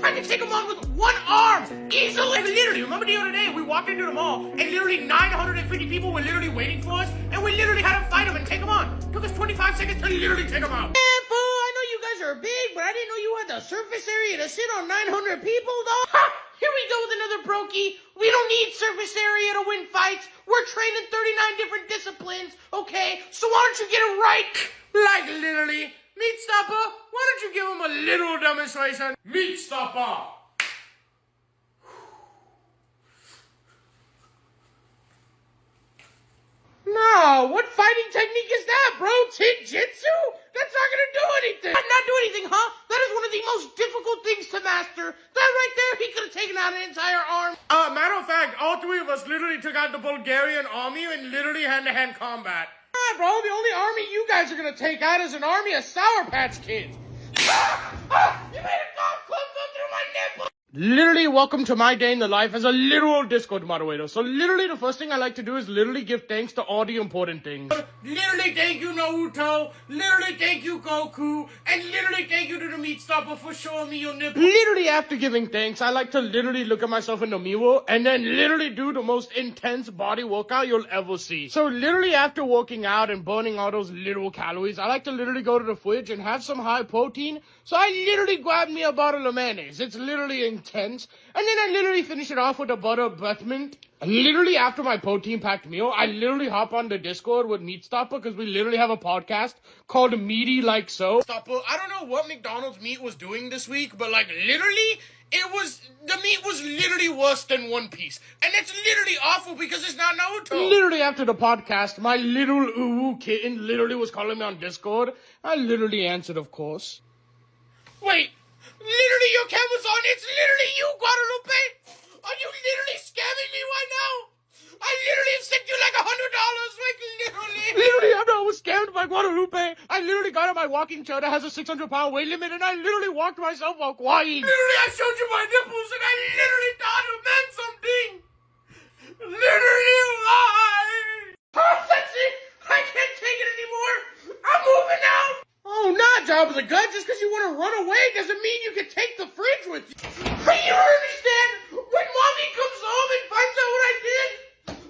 I could take them on with one arm, easily. Like, literally, remember the other day, we walked into the mall, and literally 950 people were literally waiting for us, and we literally had to fight them and take them on. Took us 25 seconds to literally take them out. Man, fool, I know you guys are big, but I didn't know you had the surface area to sit on 900 people, though. Ha! Here we go with another brokey. We don't need surface area to win fights. We're trained in 39 different disciplines, okay? So why don't you get it right? Like, literally. Meat Stopper, why don't you give him a little demonstration? Meat Stopper. No, what fighting technique is that, bro? Jitsu? That's not gonna do anything. Not do anything, huh? That is one of the most difficult things to master. That right there, he could have taken out an entire arm. Matter of fact, all three of us literally took out the Bulgarian army in literally hand-to-hand combat. Bro, the only army you guys are gonna take out is an army of Sour Patch Kids. You made a golf club go through my nipple. Literally, welcome to my day in the life as a literal Discord moderator. So literally, the first thing I like to do is literally give thanks to all the important things. Literally, thank you, Naruto. Literally, thank you, Goku. And literally, thank you to the Meat Stopper for showing me your nipple. Literally, after giving thanks, I like to literally look at myself in the mirror and then literally do the most intense body workout you'll ever see. So literally, after working out and burning all those little calories, I like to literally go to the fridge and have some high protein. So I literally grab me a bottle of mayonnaise. It's literally intense. And then I literally finish it off with a butter breath mint. Literally after my protein-packed meal, I literally hop on the Discord with Meat Stopper because we literally have a podcast called Meaty Like So. Stopper, I don't know what McDonald's meat was doing this week, but like literally, the meat was literally worse than One Piece. And it's literally awful because it's not Naruto. Literally after the podcast, my little uwu kitten literally was calling me on Discord. I literally answered, of course. Wait, Literally, your camera's on. It's literally you, Guadalupe. Are you literally scamming me right now? I literally have sent you like $100. Like, literally. Literally, I was scammed by Guadalupe. I literally got on my walking chair that has a 600-pound weight limit, and I literally walked myself while crying. Literally, I showed you my nipples, and I literally thought it meant something. Literally, why? Oh, that's it. I can't take it anymore. I'm moving out. Oh, not Job of the Gut. Just because you want to run away doesn't mean you can take the fridge with you. But you understand, when mommy comes home and finds out what I did,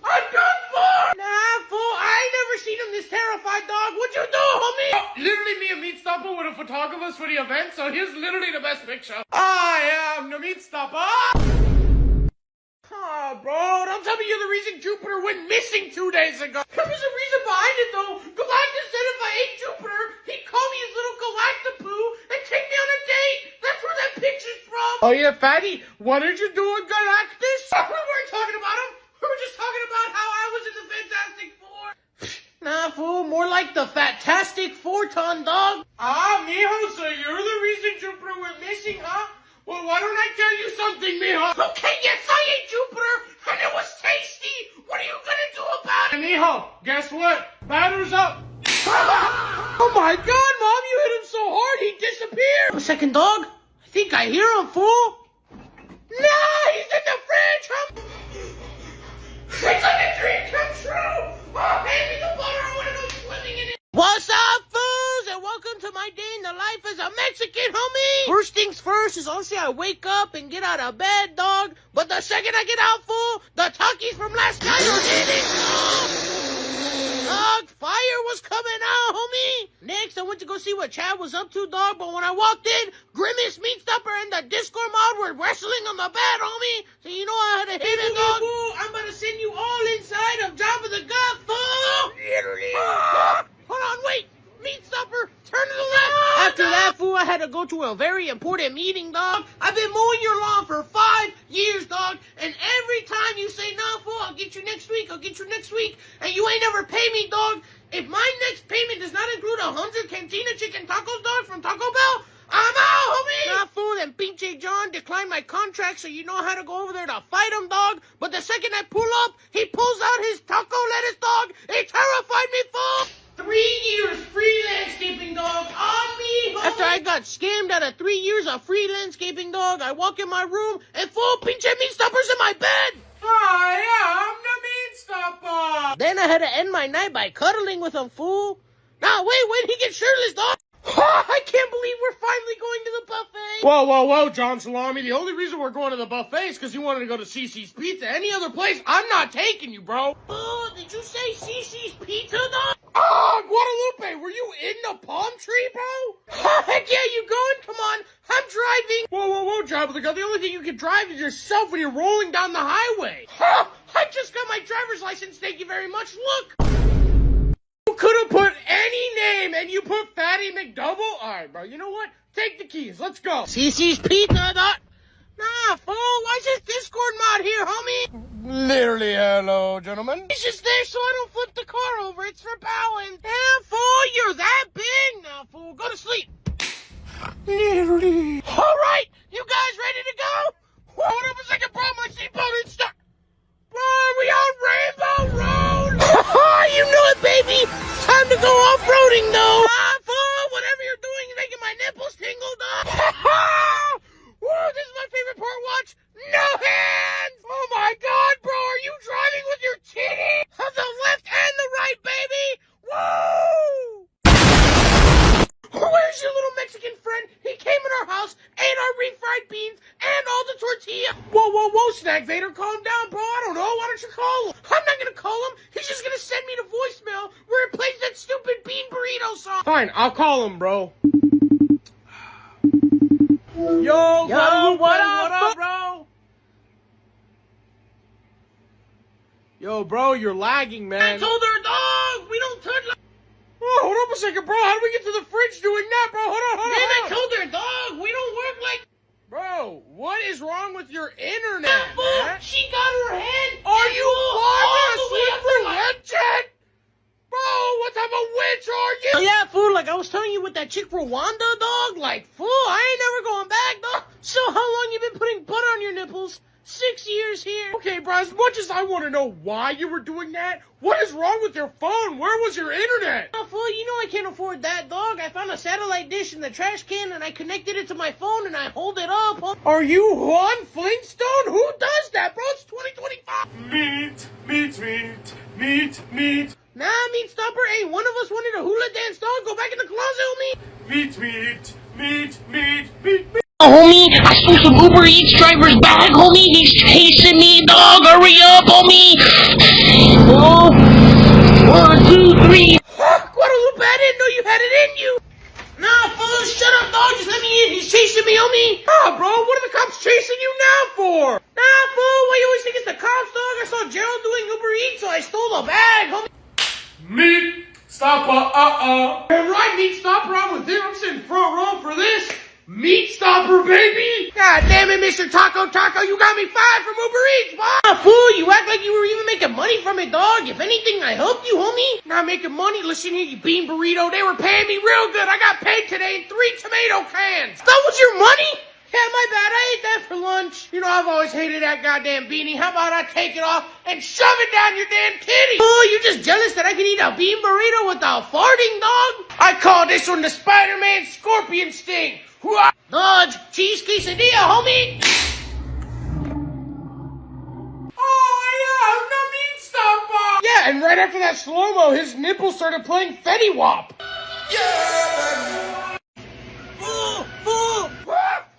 I'm done for. Nah, fool. I ain't never seen him this terrified, dog. What'd you do, homie? Literally, me and Meat Stopper were the photographers for the event, so here's literally the best picture. I am the Meat Stopper. Oh, bro, don't tell me you're the reason Jupiter went missing 2 days ago. There was a reason behind it, though. Galactus said if I ate Jupiter, he'd call me his little Galactapoo and take me on a date. That's where that picture's from. Oh, yeah, fatty. What did you do with Galactus? We weren't talking about him. We were just talking about how I was in the Fantastic Four. Nah, fool, more like the Fantastic 4-ton, dog. Ah, mijo, so you're the reason Jupiter went missing, huh? Well, why don't I tell you something, mijo? Okay, yes, I ate Jupiter, and it was tasty. What are you gonna do about it? Hey, mijo, guess what? Batter's up. Oh, my God, Mom, you hit him so hard, he disappeared. A second, dog. I think I hear him, fool. Nah, he's in the fridge, huh? It's like a dream come true. Oh, hand me the butter. I want to go swimming in it. What's up, fools, and welcome to my day in the life as a Mexican, homie. First things first is honestly I wake up and get out of bed, dog. But the second I get out, fool, the Takis from last night are hitting. Dog, fire was coming out, homie. Next, I went to go see what Chad was up to, dog. But when I walked in, Grimace, Meat Stopper, and the Discord mod were wrestling on the bed, homie. So you know I had to hit it, dog. I'm about to send you all inside of Job of the Gut, fool. Literally. Hold on, wait. Meat Stopper, turn to the left. After that, fool, I had to go to a very important meeting, dog. I've been mowing your lawn for 5 years, dog. And every time you say, nah, fool, I'll get you next week, and you ain't never pay me, dog. If my next payment does not include 100 Cantina chicken tacos, dog, from Taco Bell, I'm out, homie. Nah, fool, and Pinche John declined my contract, so you know how to go over there to fight him, dog. But the second I pull up, he pulls out his taco lettuce, dog. It terrified me, fool. 3 years free landscaping, dog, on me, homie. After I got scammed out of 3 years of free landscaping, dog, I walk in my room and full Pinche Meat Stopper's in my bed. I am the Meat Stopper. Then I had to end my night by cuddling with him, fool. Nah, wait, he gets shirtless, dog. I can't believe we're finally going to the buffet. Whoa, John Salami. The only reason we're going to the buffet is because you wanted to go to CC's Pizza. Any other place, I'm not taking you, bro. Oh, did you say CC's Pizza, dog? Oh, Guadalupe, were you in the palm tree, bro? Heck yeah, you going? Come on, I'm driving. Whoa, Job of the Gut. The only thing you can drive is yourself when you're rolling down the highway. I just got my driver's license, thank you very much. Look. You could have put any name, and you put Fatty McDouble? All right, bro, you know what? Take the keys, let's go. CC's Pizza, dog. Nah, fool, why is this Discord mod here, homie? Literally, hello, gentlemen. It's just there so I don't flip the car over. It's for bowing. Damn, fool, you're that big? Now, fool, go to sleep. Literally. All right, you guys ready to go? Hold up a second, bro. My seatbelt is stuck. Bro, we on Rainbow Road? You know it, baby. It's time to go off-roading, though. Fool, whatever you're doing, you're making my nipples tingle, dog. Woo, this is my favorite part. Watch. No hands. Oh, my God, bro. Are you driving with your titty? On the left and the right, baby. Woo! Where's your little Mexican friend? He came in our house, ate our refried beans, and all the tortilla. Whoa, Snack Vader, calm down, bro. I don't know. Why don't you call him? I'm not gonna call him. He's just gonna send me the voicemail where it plays that stupid bean burrito song. Fine, I'll call him, bro. Yo, what up, bro? Yo, bro, you're lagging, man. I told her, dog, we don't touch. Oh, hold up a second, bro. How do we get to the fridge doing that, bro? Hold on. I told her, dog, we don't work like. Bro, what is wrong with your internet, man? She got her head. Are you all the way up for legend? Bro, what type of witch are you? Yeah, fool, like I was telling you with that chick Rwanda, dog. Like, fool, I ain't never going back, dog. So how long you been putting butter on your nipples? 6 years here. Okay, bro, as much as I want to know why you were doing that, what is wrong with your phone? Where was your internet? Oh, fool, you know I can't afford that, dog. I found a satellite dish in the trash can and I connected it to my phone and I hold it up. Are you Juan Flintstone? Who does that, bro? It's 2025. Meat. Nah, meat stopper. Hey, one of us wanted a hula dance, dog. Go back in the closet, homie. Meat. Homie, I stole some Uber Eats driver's bag, homie. He's chasing me, dog. Hurry up, homie. Oh, 1, 2, 3. Guadalupe, I didn't know you had it in you. Nah, fool, shut up, dog. Just let me in. He's chasing me, homie. Ah, bro, what are the cops chasing you now for? Nah, fool, why you always think it's the cops, dog? I saw Gerald doing Uber Eats, so I stole the bag, homie. Meat stopper, Damn right, meat stopper, I'm with him. I'm sitting front row for this. Meat stopper, baby. God damn it, Mr. Taco, you got me fired from Uber Eats, boy. Nah, fool, you act like you were even making money from it, dog. If anything, I helped you, homie. Not making money. Listen here, you bean burrito. They were paying me real good. I got paid today in 3 tomato cans. That was your money? Yeah, my bad. I ate that for lunch. You know, I've always hated that goddamn beanie. How about I take it off and shove it down your damn titty? Oh, you're just jealous that I can eat a bean burrito without farting, dog? I call this one the Spider-Man Scorpion Sting. Dodge, cheese quesadilla, homie. Oh, yeah, the meat stopper. Yeah, and right after that slow-mo, his nipples started playing Fetty Wap. Yeah, fool.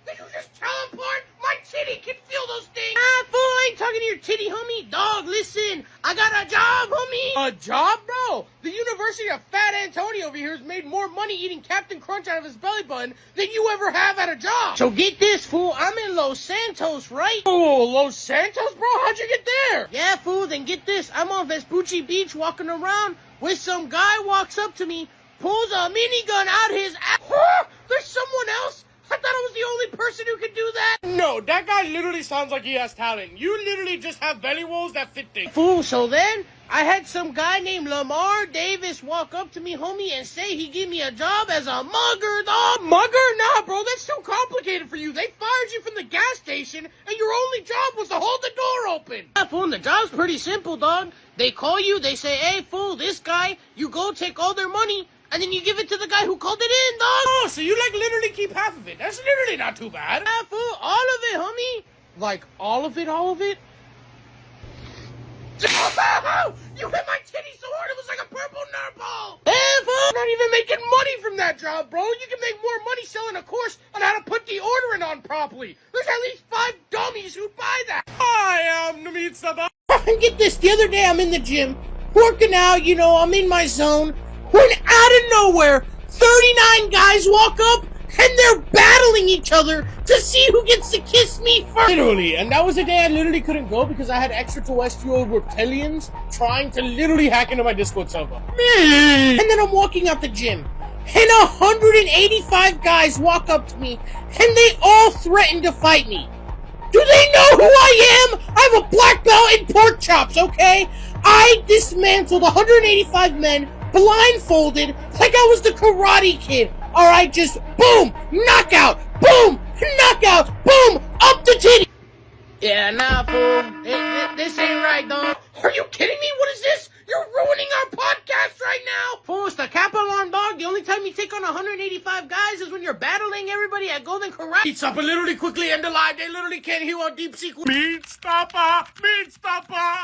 Did you just teleport? My titty can feel those things. Ah, fool, I ain't talking to your titty, homie. Dog, listen, I got a job, homie. A job, bro? The University of Fat Antonio over here has made more money eating Captain Crunch out of his belly button than you ever have at a job. So get this, fool, I'm in Los Santos, right? Oh, Los Santos, bro? How'd you get there? Yeah, fool, then get this. I'm on Vespucci Beach walking around with some guy walks up to me, pulls a minigun out his ass. Huh? There's someone else? I thought I was the only person who could do that. No, that guy literally sounds like he has talent. You literally just have belly rolls that fit things. Fool, so then I had some guy named Lamar Davis walk up to me, homie, and say he gave me a job as a mugger, dog. Mugger? Nah, bro, that's too complicated for you. They fired you from the gas station, and your only job was to hold the door open. Yeah, fool, the job's pretty simple, dog. They call you, they say, hey, fool, this guy, you go take all their money, and then you give it to the guy who called it in, dog. Oh, so you like literally keep half of it. That's literally not too bad. Yeah, fool, all of it, homie. Like, all of it? You hit my titty so hard it was like a purple nerve ball. Hey, fool. Not even making money from that job, bro. You can make more money selling a course on how to put deodorant on properly. There's at least 5 dummies who'd buy that. I am the meat stopper. Get this, the other day I'm in the gym, working out, you know, I'm in my zone, when out of nowhere, 39 guys walk up, and they're battling each other to see who gets to kiss me first. Literally, and that was the day I literally couldn't go because I had extraterrestrial reptilians trying to literally hack into my Discord server. And then I'm walking out the gym, and 185 guys walk up to me, and they all threaten to fight me. Do they know who I am? I have a black belt in pork chops, okay? I dismantled 185 men, blindfolded, like I was the Karate Kid. Alright, just boom, knockout, boom, up the titty. Yeah, nah, fool. This ain't right, dog. Are you kidding me? What is this? You're ruining our podcast right now. Fool, it's the cap alarm, dog. The only time you take on 185 guys is when you're battling everybody at Golden Corral. Meat stopper literally quickly end the live. They literally can't hear our deep secret. Meat stopper.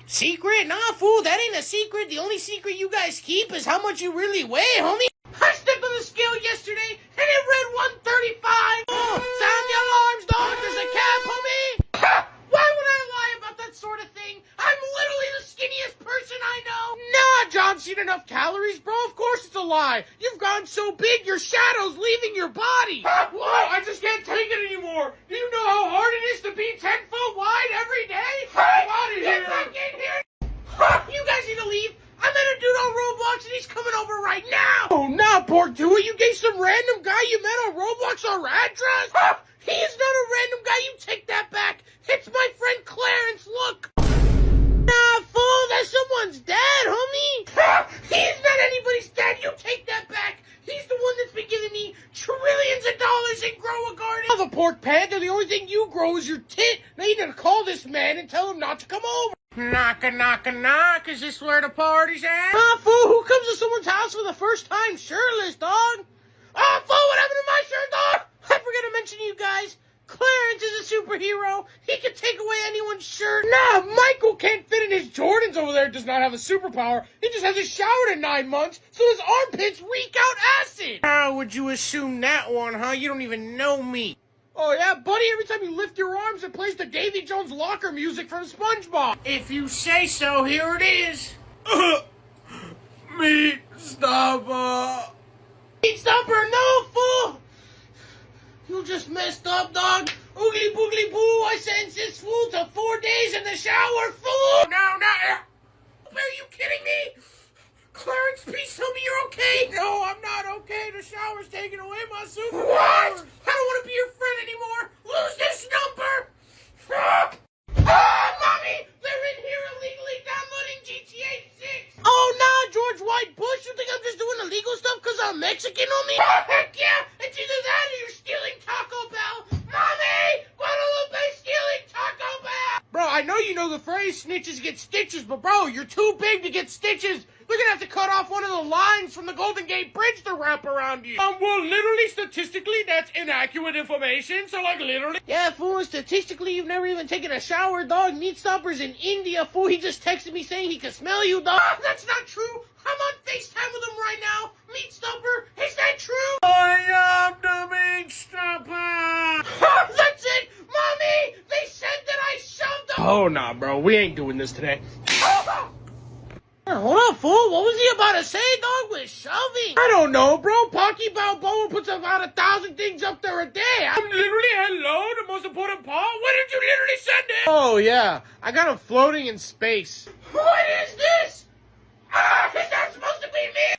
Secret? Nah, fool, that ain't a secret. The only secret you guys keep is how much you really weigh, homie. I stepped on the scale yesterday, and it read 135. Oh, sound the alarms, dog. There's a cap, homie. Why would I lie about that sort of thing? I'm literally the skinniest person I know. Nah, John's seen enough calories, bro. Of course it's a lie. You've gotten so big, your shadow's leaving your body. Whoa, I just can't take it anymore. Do you know how hard it is to be 10 foot wide every day? Hey, out of get here. back in here. You guys need to leave. I met a dude on Roblox, and he's coming over right now. Oh, nah, poor Dewey. You gave some random guy you met on Roblox our address? He is not a random guy. You take that back. It's my friend Clarence. Look. Nah, fool. That's someone's dad, homie. He's not anybody's dad. You take that back. He's the one that's been giving me trillions of dollars dollars and grow a garden. Oh, the pork panda, the only thing you grow is your tit. Now you need to call this man and tell him not to come over. Knock a knock a knock, is this where the party's at? Fool, who comes to someone's house for the first time shirtless, dog? Fool, what happened to my shirt, dog? I forgot to mention to you guys, Clarence is a superhero. He can take away anyone's shirt. Nah, Michael can't fit in his Jordans over there. Does not have a superpower. He just hasn't showered in 9 months, so his armpits reek out acid. How would you assume that one, huh? You don't even know me. Oh yeah, buddy, every time you lift your arms, it plays the Davy Jones locker music from SpongeBob. If you say so, here it is. Meat stopper. Meat stopper, no, fool! You just messed up, dog. Oogly boogly boo, I sentenced this fool to 4 days in the shower, fool! No, are you kidding me? Clarence, please tell me you're okay. No, I'm not okay. The shower's taking away my superpower. What? I don't want to be your friend anymore. Lose this number. Mommy, they're in here illegally downloading GTA 6. Oh, nah, George White Bush. You think I'm just doing illegal stuff because I'm Mexican on me? Heck yeah, it's either that or you're stealing Taco Bell. Mommy, Guadalupe's stealing Taco Bell. Bro, I know you know the phrase snitches get stitches, but bro, you're too big to get stitches. We're gonna have to cut off one of the lines from the Golden Gate Bridge to wrap around you. Well, literally, statistically, that's inaccurate information, so like, literally. Yeah, fool, statistically, you've never even taken a shower, dog. Meat Stopper's in India, fool. He just texted me saying he can smell you, dog. That's not true. I'm on FaceTime with him right now. Meat Stopper, is that true? I am the Meat Stopper. That's it. Mommy, they said that I shoved him. Oh, nah, bro. We ain't doing this today. Hold on, fool. What was he about to say, dog, with shoving? I don't know, bro. Pocky Balboa puts about 1,000 things up there a day. I'm literally, hello, the most important part? What did you literally send it? Oh, yeah. I got him floating in space. What is this? Is that supposed to be me?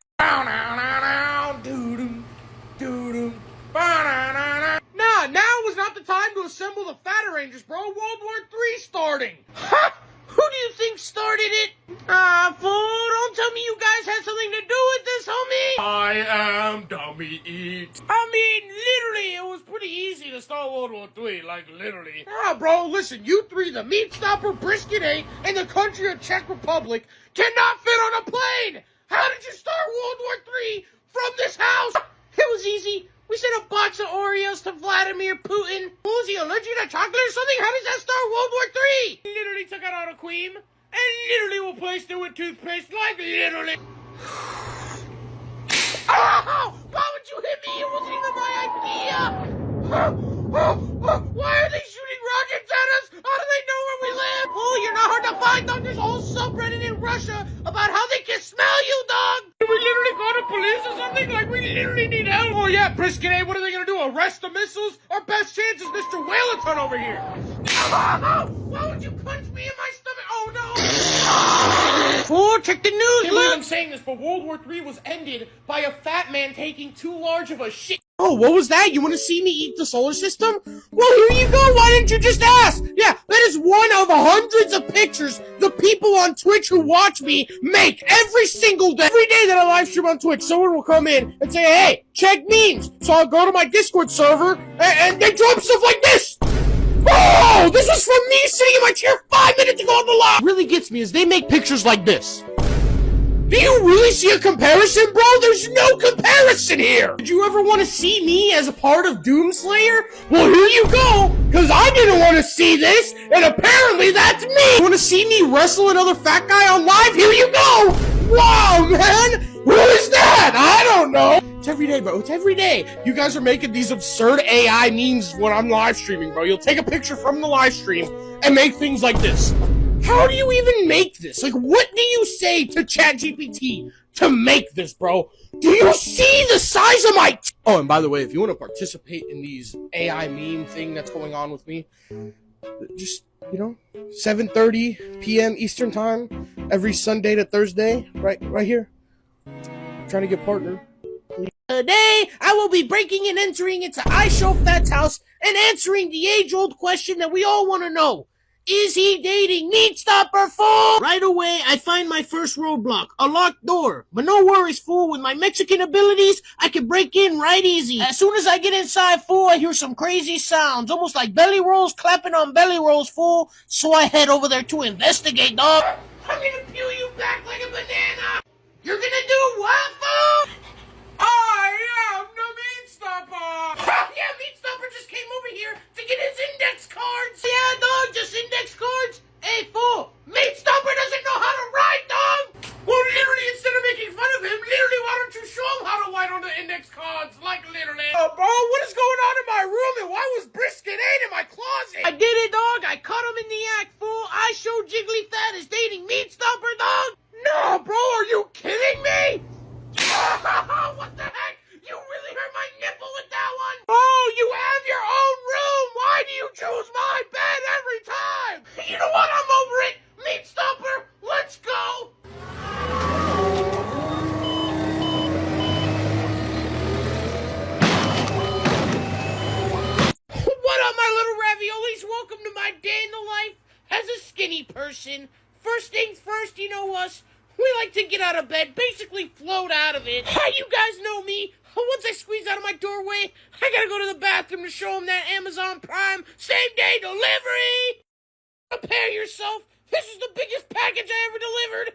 Now was not the time to assemble the Fat Rangers, bro. World War III starting. Ha! Who do you think started it? Fool, don't tell me you guys had something to do with this, homie. I am Dummy Eat. I mean, literally, it was pretty easy to start World War III, like, literally. Bro, listen, you three, the Meat Stopper, Brisket 8, and the country of Czech Republic, cannot fit on a plane. How did you start World War III from this house? It was easy. We sent a box of Oreos to Vladimir Putin. Was he allergic to chocolate or something? How does that start World War III? Literally took out all the cream and literally replaced it with toothpaste, like literally. Oh, why would you hit me? It wasn't even my idea. Why are they shooting rockets at us? How do they know where we live? Oh, you're not hard to find, dog. There's a whole subreddit in Russia about how they can smell you, dog. Did we literally call the police or something? Like, we literally need help. Oh, yeah, Brisket 8, what are they going to do? Arrest the missiles? Our best chance is Mr. Whaleton over here. Why would you punch me in my stomach? Oh, no. Fool, check the news, look. I'm saying this, but World War III was ended by a fat man taking too large of a shit. Oh, what was that? You want to see me eat the solar system? Well, here you go. Why didn't you just ask? Yeah, that is one of hundreds of pictures the people on Twitch who watch me make every single day. Every day that I live stream on Twitch, someone will come in and say, hey, check memes. So I'll go to my Discord server and they drop stuff like this. Oh, this was from me sitting in my chair 5 minutes ago on the live. What really gets me is they make pictures like this. Do you really see a comparison, bro? There's no comparison here! Did you ever want to see me as a part of Doomslayer? Well, here you go! Because I didn't want to see this, and apparently that's me! You want to see me wrestle another fat guy on live? Here you go! Wow, man! Who is that? I don't know! It's every day, bro. It's every day. You guys are making these absurd AI memes when I'm live streaming, bro. You'll take a picture from the live stream and make things like this. How do you even make this? Like, what do you say to ChatGPT to make this, bro? Do you see the size of my... Oh, and by the way, if you want to participate in these AI meme thing that's going on with me, just, 7:30 p.m. Eastern Time, every Sunday to Thursday, right here. Trying to get partnered. Today, I will be breaking and entering into iShowFat's house and answering the age-old question that we all want to know. Is he dating Meat Stopper, fool? Right away, I find my first roadblock, a locked door. But no worries, fool. With my Mexican abilities, I can break in right easy. As soon as I get inside, fool, I hear some crazy sounds, almost like belly rolls clapping on belly rolls, fool. So I head over there to investigate, dog. I'm gonna peel you back like a banana. You're gonna do what, fool? I am the Meat Stopper! Yeah, Meat Stopper just came over here to get his index cards. Yeah, dog, just index cards. Hey, fool, Meat Stopper doesn't know how to ride, dog. Well, literally, instead of making fun of him, literally, why don't you show him how to write on the index cards? Like, literally. Bro, what is going on in my room, and why was Brisket 8 in my closet? I did it, dog. I caught him in the act, fool. I showed Jiggly Fat is dating Meat Stopper, dog. No, bro, are you kidding me? What the heck? You really hurt my nipple with that one. Oh, you have your own room. Why do you choose my bed every time? You know what? I'm over it. Meat Stopper, let's go. What up, my little raviolis? Welcome to my day in the life as a skinny person. First things first, you know us. We like to get out of bed, basically float out of it. You guys know me. Once I squeeze out of my doorway, I gotta go to the bathroom to show them that Amazon Prime same-day delivery. Prepare yourself. This is the biggest package I ever delivered.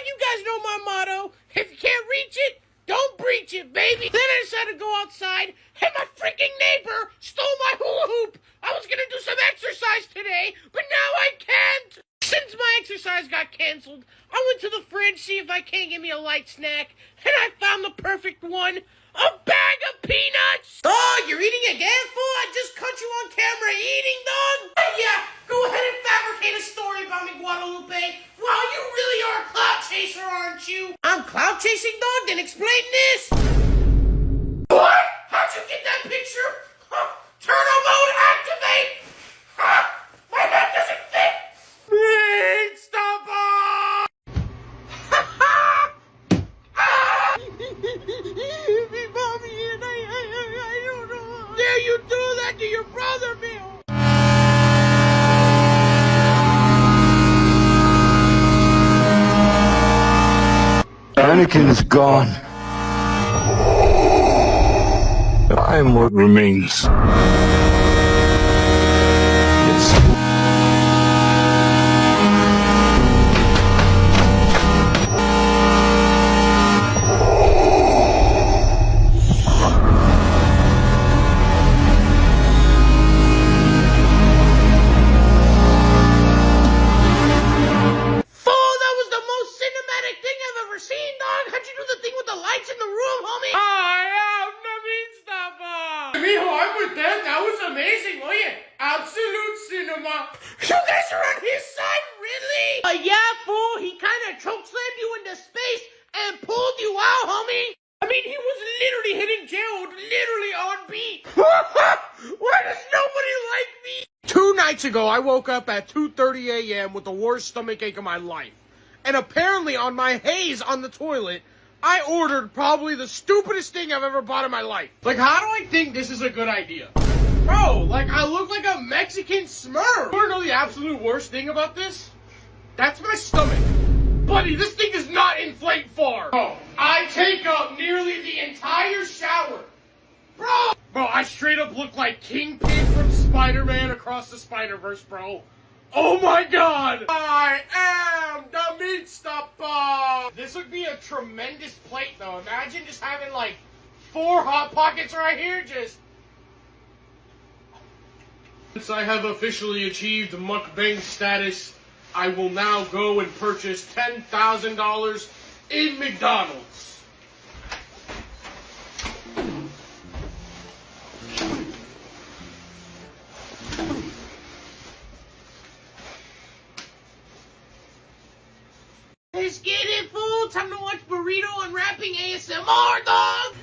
You guys know my motto. If you can't reach it, don't breach it, baby. Then I decided to go outside, and my freaking neighbor stole my hula hoop. I was gonna do some exercise today, but now I can't. Since my exercise got canceled, I went to the fridge, see if I can't get me a light snack, and I found the perfect one. A bag of peanuts! Oh, you're eating again, fool? I just caught you on camera eating, dog! Yeah, go ahead and fabricate a story about me, Guadalupe. Wow, you really are a clout chaser, aren't you? I'm clout chasing, dog? Then explain this! What? How'd you get that picture? Turtle mode activate! My head doesn't fit! Meat Stopper! I don't know. Dare you do that to your brother, Bill? Anakin is gone. I am what remains. Yes. Amazing, oh yeah, absolute cinema. You guys are on his side, really? Yeah, fool, he kind of chokeslammed you into space and pulled you out, homie. I mean, he was literally hitting Gerald, literally on beat. Why does nobody like me? 2 nights ago, I woke up at 2:30 a.m. with the worst stomachache of my life. And apparently on my haze on the toilet, I ordered probably the stupidest thing I've ever bought in my life. Like, how do I think this is a good idea? Bro, like, I look like a Mexican Smurf. You wanna know the absolute worst thing about this? That's my stomach. Buddy, this thing does not inflate far. Bro, I take up nearly the entire shower. Bro, I straight up look like Kingpin from Spider-Man Across the Spider-Verse, bro. Oh my god! I am the Meat Stopper! This would be a tremendous plate, though. Imagine just having, like, 4 Hot Pockets right here, just... Since I have officially achieved mukbang status, I will now go and purchase $10,000 in McDonald's. Let's get it, fool! Time to watch Burrito Unwrapping ASMR, dog!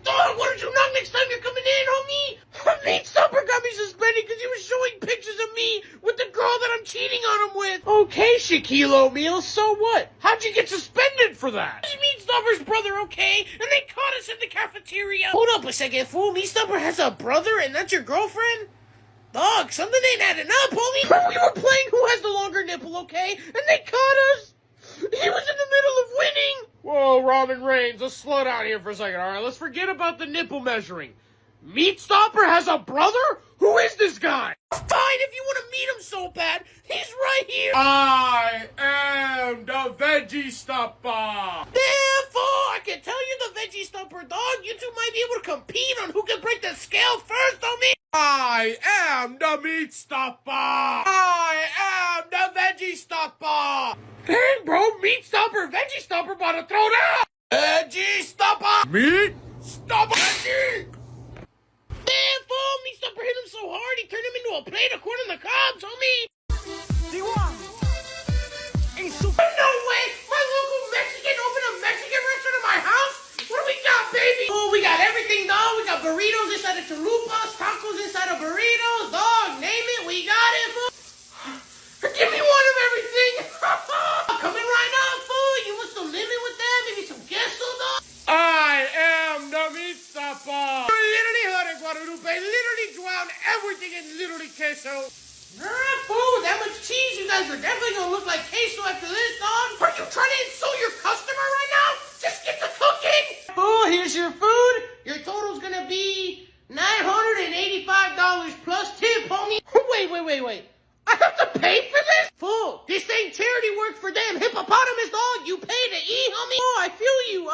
Dog, what did you knock next time you're coming in, homie? Meat Stopper got me suspended because he was showing pictures of me with the girl that I'm cheating on him with. Okay, Shaquille O'Neal, so what? How'd you get suspended for that? It means Meatstopper's brother, okay? And they caught us in the cafeteria. Hold up a second, fool. Meatstopper has a brother and that's your girlfriend? Dog, something ain't adding up, homie. We were playing who has the longer nipple, okay? And they caught us. He was in the middle of winning. Whoa, Robin Reigns, let's slow down here for a second, all right? Let's forget about the nipple measuring. Meatstopper has a brother? Who is this guy? Fine, if you want to meet him so bad. He's right here. I am the Veggie Stopper. Damn, fool. I can tell you the Veggie Stumper, dog. You two might be able to compete on who can break the scale first, homie. I am the Meat Stopper. I am the Veggie Stopper. Dang, bro. Meat Stopper, Veggie Stopper about to throw down. Veggie Stopper. Meat Stopper. Veggie. Damn, fool. Meat Stopper hit him so hard he turned him into a plate of corn on the cobs, homie. No way. My local Mexican opened a Mexican restaurant in my house. What do we got, baby? Oh, we got everything, dog. We got burritos inside of chalupas, tacos inside of burritos, dog. Name it, we got it, fool. Give me one of everything. Coming right up, fool. You want some lemon with that? Maybe some queso, dog? I am the Meat Stopper. Literally heard it, Guadalupe. Literally drowned everything in literally queso. Alright, fool. With that much cheese, you guys are definitely gonna look like queso after this, dog. Are you trying to insult your customer right now? Just get the cooking. Fool, here's your food. Your total's gonna be $985 plus tip, homie. Wait. I have to pay for this? Fool, this ain't charity work for them hippopotamus, dog. You pay to eat, homie. Oh, I feel you.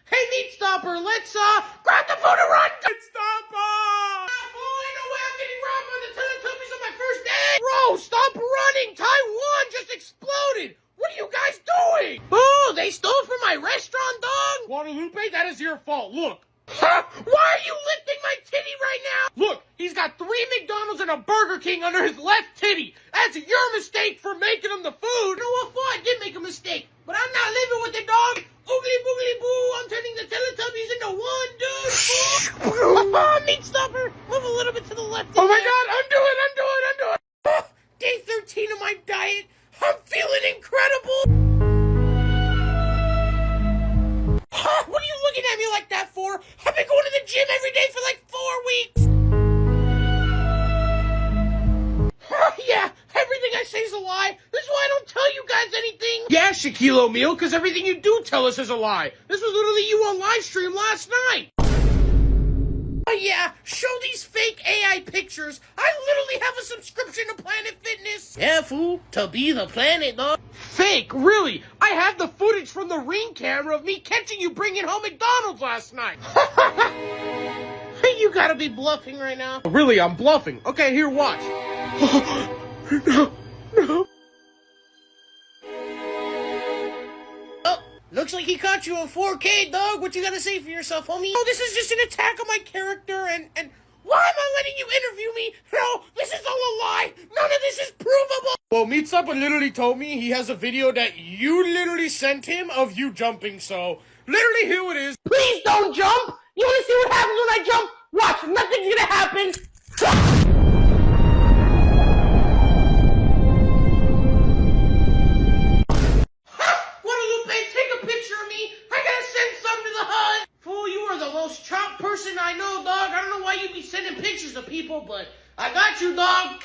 Hey, Meat Stopper, let's, grab the food and run. Meat Stopper! Fool, ain't no way I'm getting robbed by the Teletubbies on my first day. Bro, stop running. Taiwan just exploded. What are you guys doing? Oh, they stole from my restaurant, dog. Guadalupe, that is your fault. Look. Huh? Why are you lifting my titty right now? Look, he's got 3 McDonald's and a Burger King under his left titty. That's your mistake for making him the food. You know what, fool? I did make a mistake, but I'm not living with it, dog. Oogly boogly boo, I'm turning the Teletubbies into one dude, fool. Meat Stopper, move a little bit to the left. Oh my God, undo it. Day 13 of my diet. I'm feeling incredible. What are you looking at me like that for? I've been going to the gym every day for like 4 weeks. Yeah, everything I say is a lie. This is why I don't tell you guys anything. Yeah, Shaquille O'Neal, because everything you do tell us is a lie. This was literally you on live stream last night. Oh yeah, show these fake AI pictures. I literally have a subscription to Planet Fitness. Yeah, fool, to be the planet, dog. Fake, really? I have the footage from the Ring camera of me catching you bringing home McDonald's last night. You gotta be bluffing right now. Really, I'm bluffing. Okay, here, watch. No. Oh, looks like he caught you on 4K, dog. What you gotta say for yourself, homie? Oh, this is just an attack on my character, and why am I letting you interview me? No, this is all a lie. None of this is provable. Well, Meatstopper literally told me he has a video that you literally sent him of you jumping, so literally here it is. Please don't jump. You wanna see what happens when I jump? Watch, nothing's gonna happen. Guadalupe, take a picture of me. I gotta send some to the HUD. Fool, you are the most chopped person I know, dog. I don't know why you be sending pictures of people, but I got you, dog.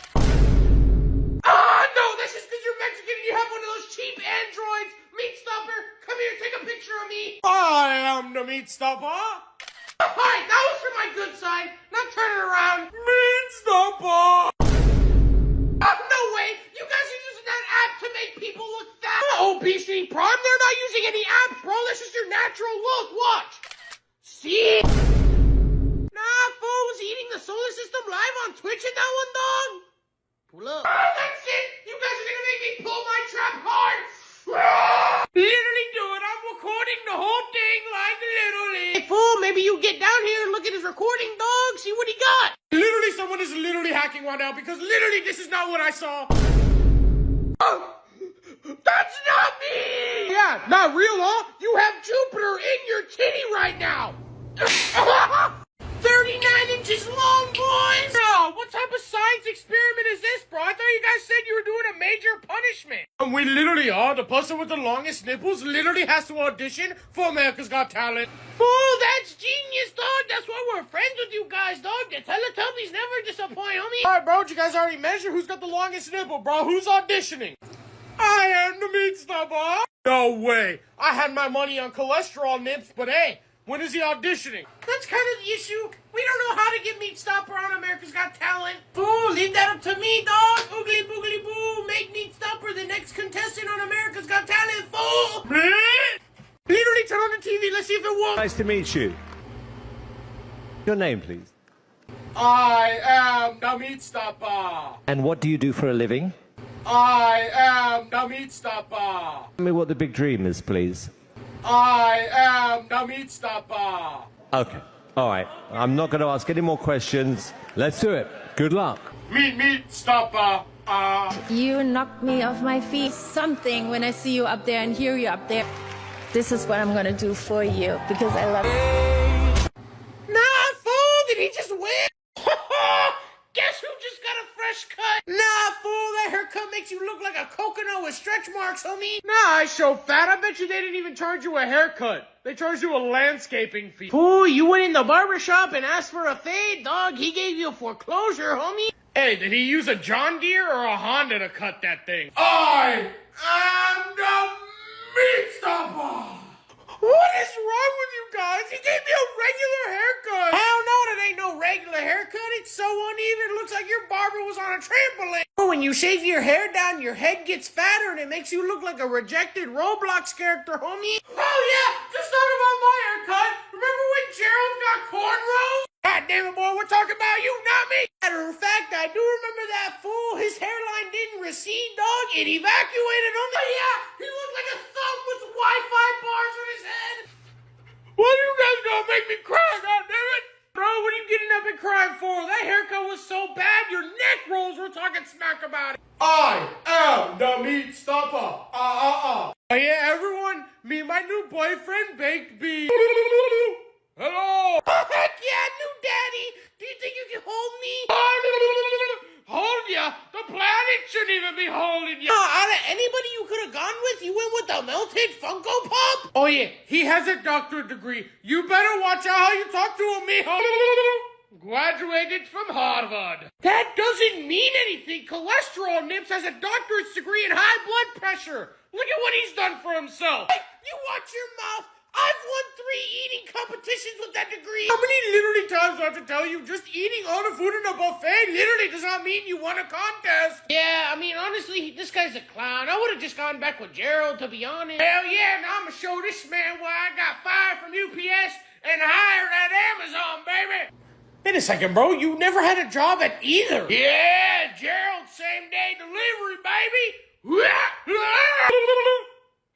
Ah, no, this is because you're Mexican and you have one of those cheap androids. Meat Stopper, come here, take a picture of me. I am the Meatstopper. Alright, that was for my good side. Now turn it around. Meatstopper. No way! You guys are using that app to make people look fat! Obesity Prime? They're not using any apps, bro! That's just your natural look! Watch! See? Nah, fool was eating the solar system live on Twitch in that one, dog? Pull up. That's it! You guys are gonna make me pull my trap card! Literally do it! I'm recording the whole thing like literally! Hey, fool, maybe you get down here and look at his recording, dog, see what he got! Literally, someone is literally hacking right now because literally this is not what I saw. Oh, that's not me! Yeah, not real, huh? You have Jupiter in your titty right now! 39 inches long, boys! No, what type of science experiment is this, bro? I thought you guys said you were doing a major punishment. I'm we literally are. The person with the longest nipples literally has to audition for America's Got Talent. Fool, that's genius, dog. That's why we're friends with you guys, dog. The Teletubbies never disappoint, homie. Alright, bro, did you guys already measure who's got the longest nipple, bro? Who's auditioning? I am the meat stopper. No way. I had my money on cholesterol nips, but hey, when is he auditioning? That's kind of the issue. We don't know how to get Meat Stopper on America's Got Talent. Fool, leave that up to me, dog. Oogly boogly boo. Make Meat Stopper the next contestant on America's Got Talent, fool. Literally turn on the TV. Let's see if it works. Nice to meet you. Your name, please. I am the meat stopper. And what do you do for a living? I am the meat stopper. Tell me what the big dream is, please. I am the meat stopper. Okay. All right. I'm not going to ask any more questions. Let's do it. Good luck. Meat stopper. You knocked me off my feet. Something when I see you up there and hear you up there. This is what I'm gonna do for you because I love you. Nah, fool, did he just win? Guess who just got a fresh cut? Nah, fool, that haircut makes you look like a coconut with stretch marks, homie. Nah, I show fat. I bet you they didn't even charge you a haircut. They charged you a landscaping fee. Fool, you went in the barbershop and asked for a fade, dog. He gave you a foreclosure, homie. Hey, did he use a John Deere or a Honda to cut that thing? I am the meat stopper. What is wrong with you guys? He gave me a regular haircut. Hell no, that ain't no regular haircut. It's so uneven. It looks like your barber was on a trampoline. When you shave your hair down, your head gets fatter and it makes you look like a rejected Roblox character, homie. Oh yeah, just talk about my haircut. Remember when Gerald got cornrows? God damn it, boy, we're talking about you, not me. Matter of fact, I do remember that fool. His hairline didn't recede, dog. It evacuated on me. Oh yeah, he looked like a thumb with Wi-Fi bars on his head. Why do you guys gonna make me cry, goddammit? Bro, what are you getting up and crying for? That haircut was so bad, your neck rolls were talking smack about it. I am the meat stopper. Oh yeah, everyone, me and my new boyfriend, Baked Bean. Hello. Heck yeah, new daddy. Do you think you can hold me? Hold ya? The planet shouldn't even be holding ya. Out of anybody you could have gone with, you went with the melted Funko Pop? Oh yeah, he has a doctorate degree. You better watch out how you talk to him, mijo. Graduated from Harvard. That doesn't mean anything. Cholesterol Nips has a doctorate's degree in high blood pressure. Look at what he's done for himself. Hey, you watch your mouth. I've won 3 eating competitions with that degree. How many literally times do I have to tell you? Just eating all the food in a buffet literally does not mean you won a contest. Yeah, I mean, honestly, this guy's a clown. I would have just gone back with Gerald, to be honest. Hell yeah, now I'm gonna show this man why I got fired from UPS and hired at Amazon, baby. Wait a second, bro. You never had a job at either. Yeah, Gerald, same day delivery, baby.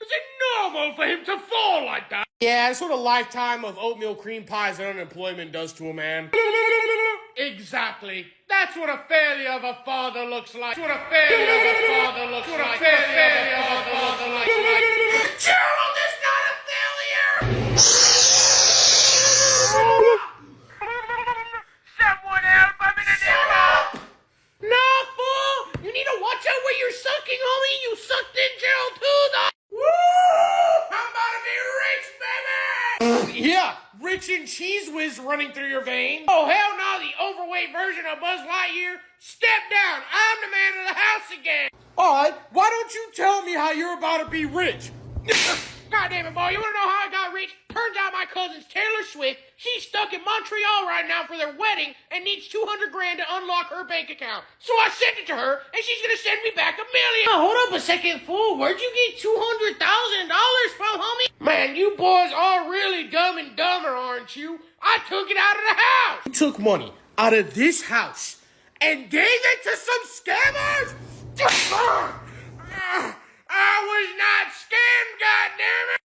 Is it normal for him to fall like that? Yeah, that's what a lifetime of oatmeal cream pies and unemployment does to a man. Exactly. That's what a failure of a father looks like. That's what a failure of a father looks like. That's what a failure of a father looks like. Gerald is not a failure! Someone help! I'm in a Shut up! Nah, fool! You need to watch out where you're sucking, homie! You sucked in Gerald too, though! Woo! I'm about to be rich, baby! Yeah, rich and cheese whiz running through your veins. Oh, hell no, the overweight version of Buzz Lightyear. Step down, I'm the man of the house again. Alright, why don't you tell me how you're about to be rich? God damn it, boy, you wanna know how I got rich? Turns out my cousin's Taylor Swift. She's stuck in Montreal right now for their wedding and needs 200 grand to unlock her bank account. So I sent it to her, and she's gonna send me back $1 million. Oh, hold up a second, fool. Where'd you get $200,000 from, homie? Man, you boys are really dumb and dumber, aren't you? I took it out of the house. You took money out of this house and gave it to some scammers? I was not scammed, goddammit!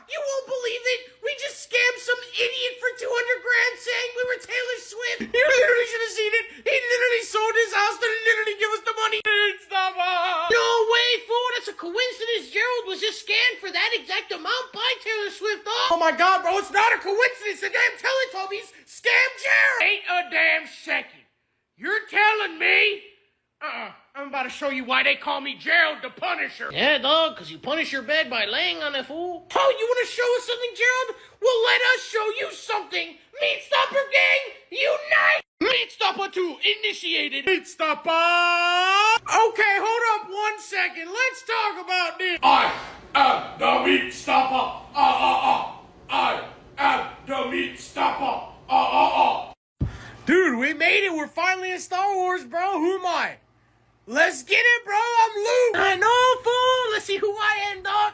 You won't believe it. We just scammed some idiot for 200 grand saying we were Taylor Swift. You literally should have seen it. He literally sold his house to literally give us the money. Stop. No way, fool. That's a coincidence. Gerald was just scammed for that exact amount by Taylor Swift, dog. Oh my god, bro, it's not a coincidence. The damn Teletubbies scammed Gerald. Ain't a damn second. You're telling me? I'm about to show you why they call me Gerald the Punisher. Yeah, dog, because you punish your bed by laying on it, fool. Oh, you want to show us something, Gerald? Well, let us show you something. Meat Stopper Gang, unite! Meat Stopper 2 initiated. Meat Stopper! Okay, hold up 1 second. Let's talk about this. I am the Meat Stopper. I am the Meat Stopper. Dude, we made it. We're finally in Star Wars, bro. Who am I? Let's get it, bro. I'm Luke. I know, fool. Let's see who I am, dog.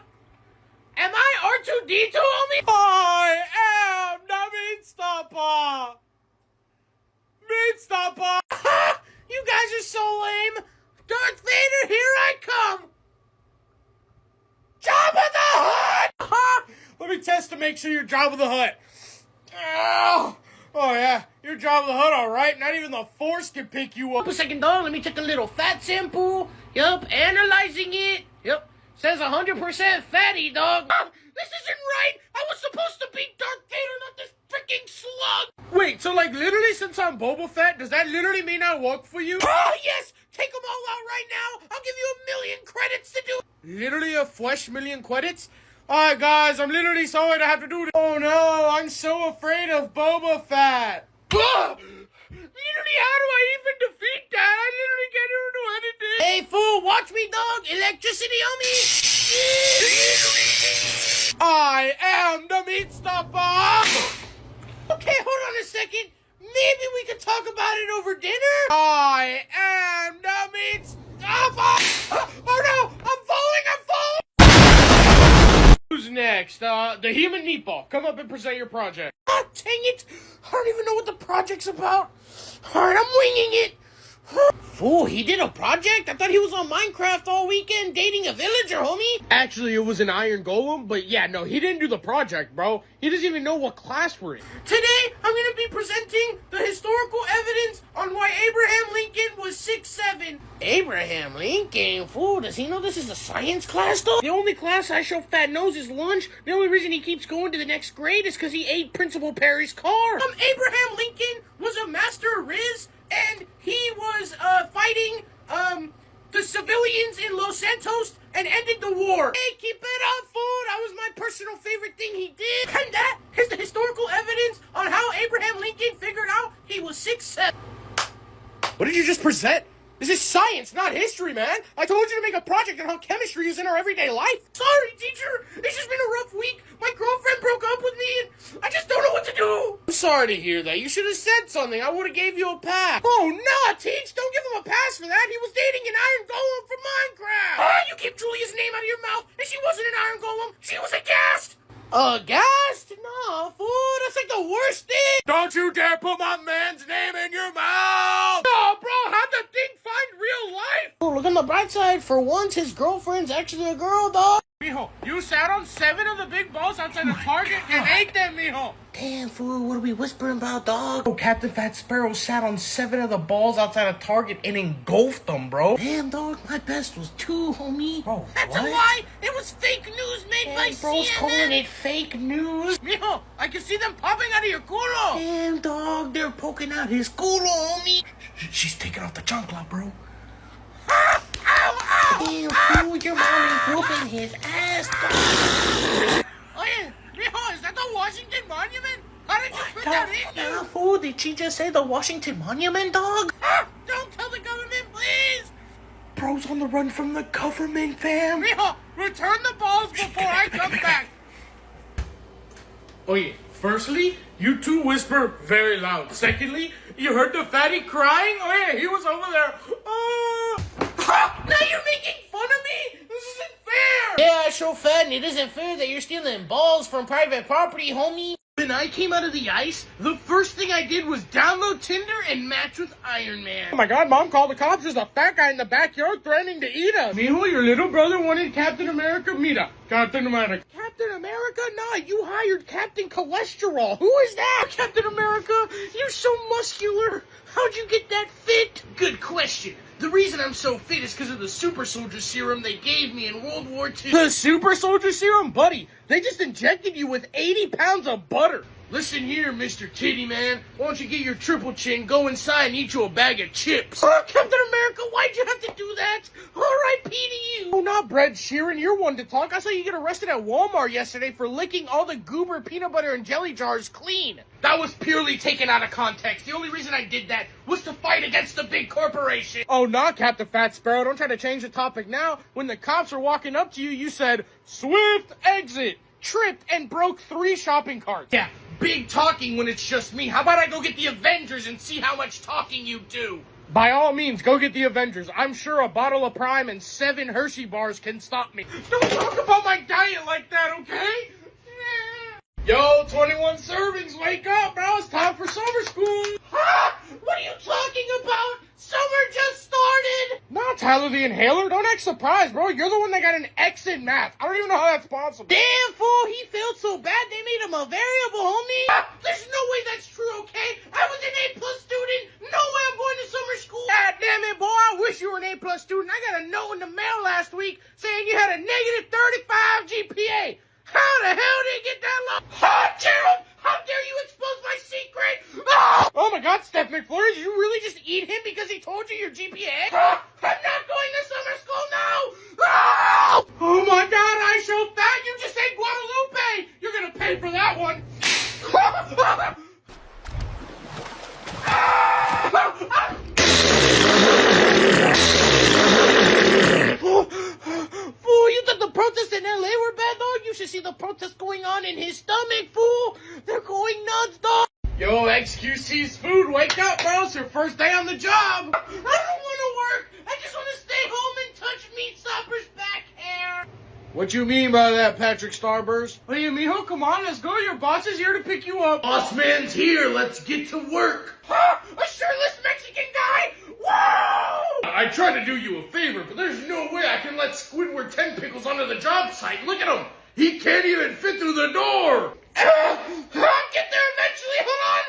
Am I R2-D2, homie? I am the Meat Stopper. Meat Stopper. You guys are so lame. Darth Vader, here I come. Jabba the Hutt. Let me test to make sure you're Jabba the Hutt. Oh yeah, you're Jabba the Hutt, all right. Not even the Force can pick you up. A second, dog. Let me take a little fat sample. Yup, analyzing it. Yup, says 100% fatty, dog. This isn't right. I was supposed to be Darth Vader, not this freaking slug. Wait, so like literally since I'm Boba Fett, does that literally mean I work for you? Oh, yes. Take them all out right now. I'll give you 1,000,000 credits to do. Literally a flesh million credits? Alright guys, I'm literally sorry to have to do this. Oh no, I'm so afraid of Boba Fett. Literally, how do I even defeat that? I literally can't even know how to do it. Hey, fool, watch me, dog. Electricity on me. I am the Meat Stopper. Okay, hold on a second. Maybe we could talk about it over dinner? I am the Meat Stopper. Oh no, I'm falling. Who's next? The Human Meatball. Come up and present your project. Ah, dang it. I don't even know what the project's about. Alright, I'm winging it. Fool, he did a project? I thought he was on Minecraft all weekend dating a villager, homie. Actually, it was an iron golem, but yeah, no, he didn't do the project, bro. He doesn't even know what class we're in. Today, I'm going to be presenting the historical evidence on why Abraham Lincoln was 6'7". Abraham Lincoln? Fool, does he know this is a science class, though? The only class I show fat nose is lunch. The only reason he keeps going to the next grade is because he ate Principal Perry's car. Abraham Lincoln was a master Riz, and he was fighting the civilians in Los Santos and ended the war. Hey, keep it up, fool. That was my personal favorite thing he did. And that is the historical evidence on how Abraham Lincoln figured out he was 6'7". What did you just present? This is science, not history, man. I told you to make a project on how chemistry is in our everyday life. Sorry, teacher. It's just been a rough week. My girlfriend broke up with me, and I just don't know what to do. I'm sorry to hear that. You should have said something. I would have gave you a pass. Oh, nah, Teach. Don't give him a pass for that. He was dating an iron golem from Minecraft. Ah, you keep Julia's name out of your mouth, and she wasn't an iron golem. She was a ghast. A ghast? Nah, fool. That's like the worst thing. Don't you dare put my man's name in your mouth. Oh, bro, how'd the thing find real life? Oh, look on the bright side. For once, his girlfriend's actually a girl, dog. Mijo, you sat on 7 of the big balls outside the Target and ate them, mijo. Damn, fool, what are we whispering about, dog? Oh, Captain Fat Sparrow sat on 7 of the balls outside of Target and engulfed them, bro. Damn, dog, my best was 2, homie. Bro, that's what? a lie. It was fake news made by bro's CNN. calling it fake news. Mijo, I can see them popping out of your culo. Damn, dog, they're poking out his culo, homie. She's taking off the chancla, bro. Ah, ow, ow. Damn, fool, your mom is whooping his ass, dog. Oh, yeah. Mijo, is that the Washington Monument? How did you put that in there? Fool, did she just say the Washington Monument, dog? Ah, don't tell the government, please. Bro's on the run from the government, fam. Mijo, return the balls before I come back. Oh yeah, firstly, you two whisper very loud. Secondly, you heard the fatty crying? Oh yeah, he was over there. Now you're making fun of me? This isn't fair. Yeah, show fat, and it isn't fair that you're stealing balls from private property, homie. When I came out of the ice, the first thing I did was download Tinder and match with Iron Man. Oh my god, Mom called the cops. There's a fat guy in the backyard threatening to eat us. Mijo, your little brother wanted Captain America. Mira, Captain America. Captain America? Nah, you hired Captain Cholesterol. Who is that? Captain America, you're so muscular. How'd you get that fit? Good question. The reason I'm so fit is because of the super soldier serum they gave me in World War II. The super soldier serum? Buddy, they just injected you with 80 pounds of butter. Listen here, Mr. Titty Man. Why don't you get your triple chin, go inside and eat you a bag of chips? Captain America, why'd you have to do that? R.I.P. to you. Oh, not Brad Sheeran. You're one to talk. I saw you get arrested at Walmart yesterday for licking all the Goober peanut butter and jelly jars clean. That was purely taken out of context. The only reason I did that was to fight against the big corporation. Oh, not Captain Fat Sparrow. Don't try to change the topic now. When the cops were walking up to you, you said, "Swift exit." Tripped and broke 3 shopping carts. Yeah, big talking when it's just me. How about I go get the Avengers and see how much talking you do? By all means, go get the Avengers. I'm sure a bottle of Prime and 7 Hershey bars can stop me. Don't talk about my diet like that, okay? Yo, 21 servings, wake up, bro. It's time for summer school. Ha! What are you talking about? Summer just started! Not Tyler the Inhaler. Don't act surprised, bro. You're the one that got an X in math. I don't even know how that's possible. Damn, fool, he failed so bad they made him a variable, homie. There's no way that's true, okay? I was an A+ student. No way I'm going to summer school. God damn it, boy. I wish you were an A+ student. I got a note in the mail last week saying you had a negative 35 GPA. How the hell did you get that low? Ha, Gerald! How dare you expose my secret? Oh my God, Steph McFlurry, did you really just eat him because he told you your GPA? I'm not going to summer school now! Oh my God, I so fat, you just ate Guadalupe! You're gonna pay for that one! Fool, you thought the protests in LA were bad, dog? You should see the protests going on in his stomach, fool! They're going nuts, dog! Yo, XQC's food, wake up, bro. It's your first day on the job. I don't want to work. I just want to stay home and touch Meat Stopper's back hair. What you mean by that, Patrick Starburst? What do you mean? Oh, come on, let's go. Your boss is here to pick you up. Boss man's here. Let's get to work. Huh? A shirtless Mexican guy? Whoa! I tried to do you a favor, but there's no way I can let Squidward 10 Pickles onto the job site. Look at him. He can't even fit through the door. I'll get there eventually. Hold on.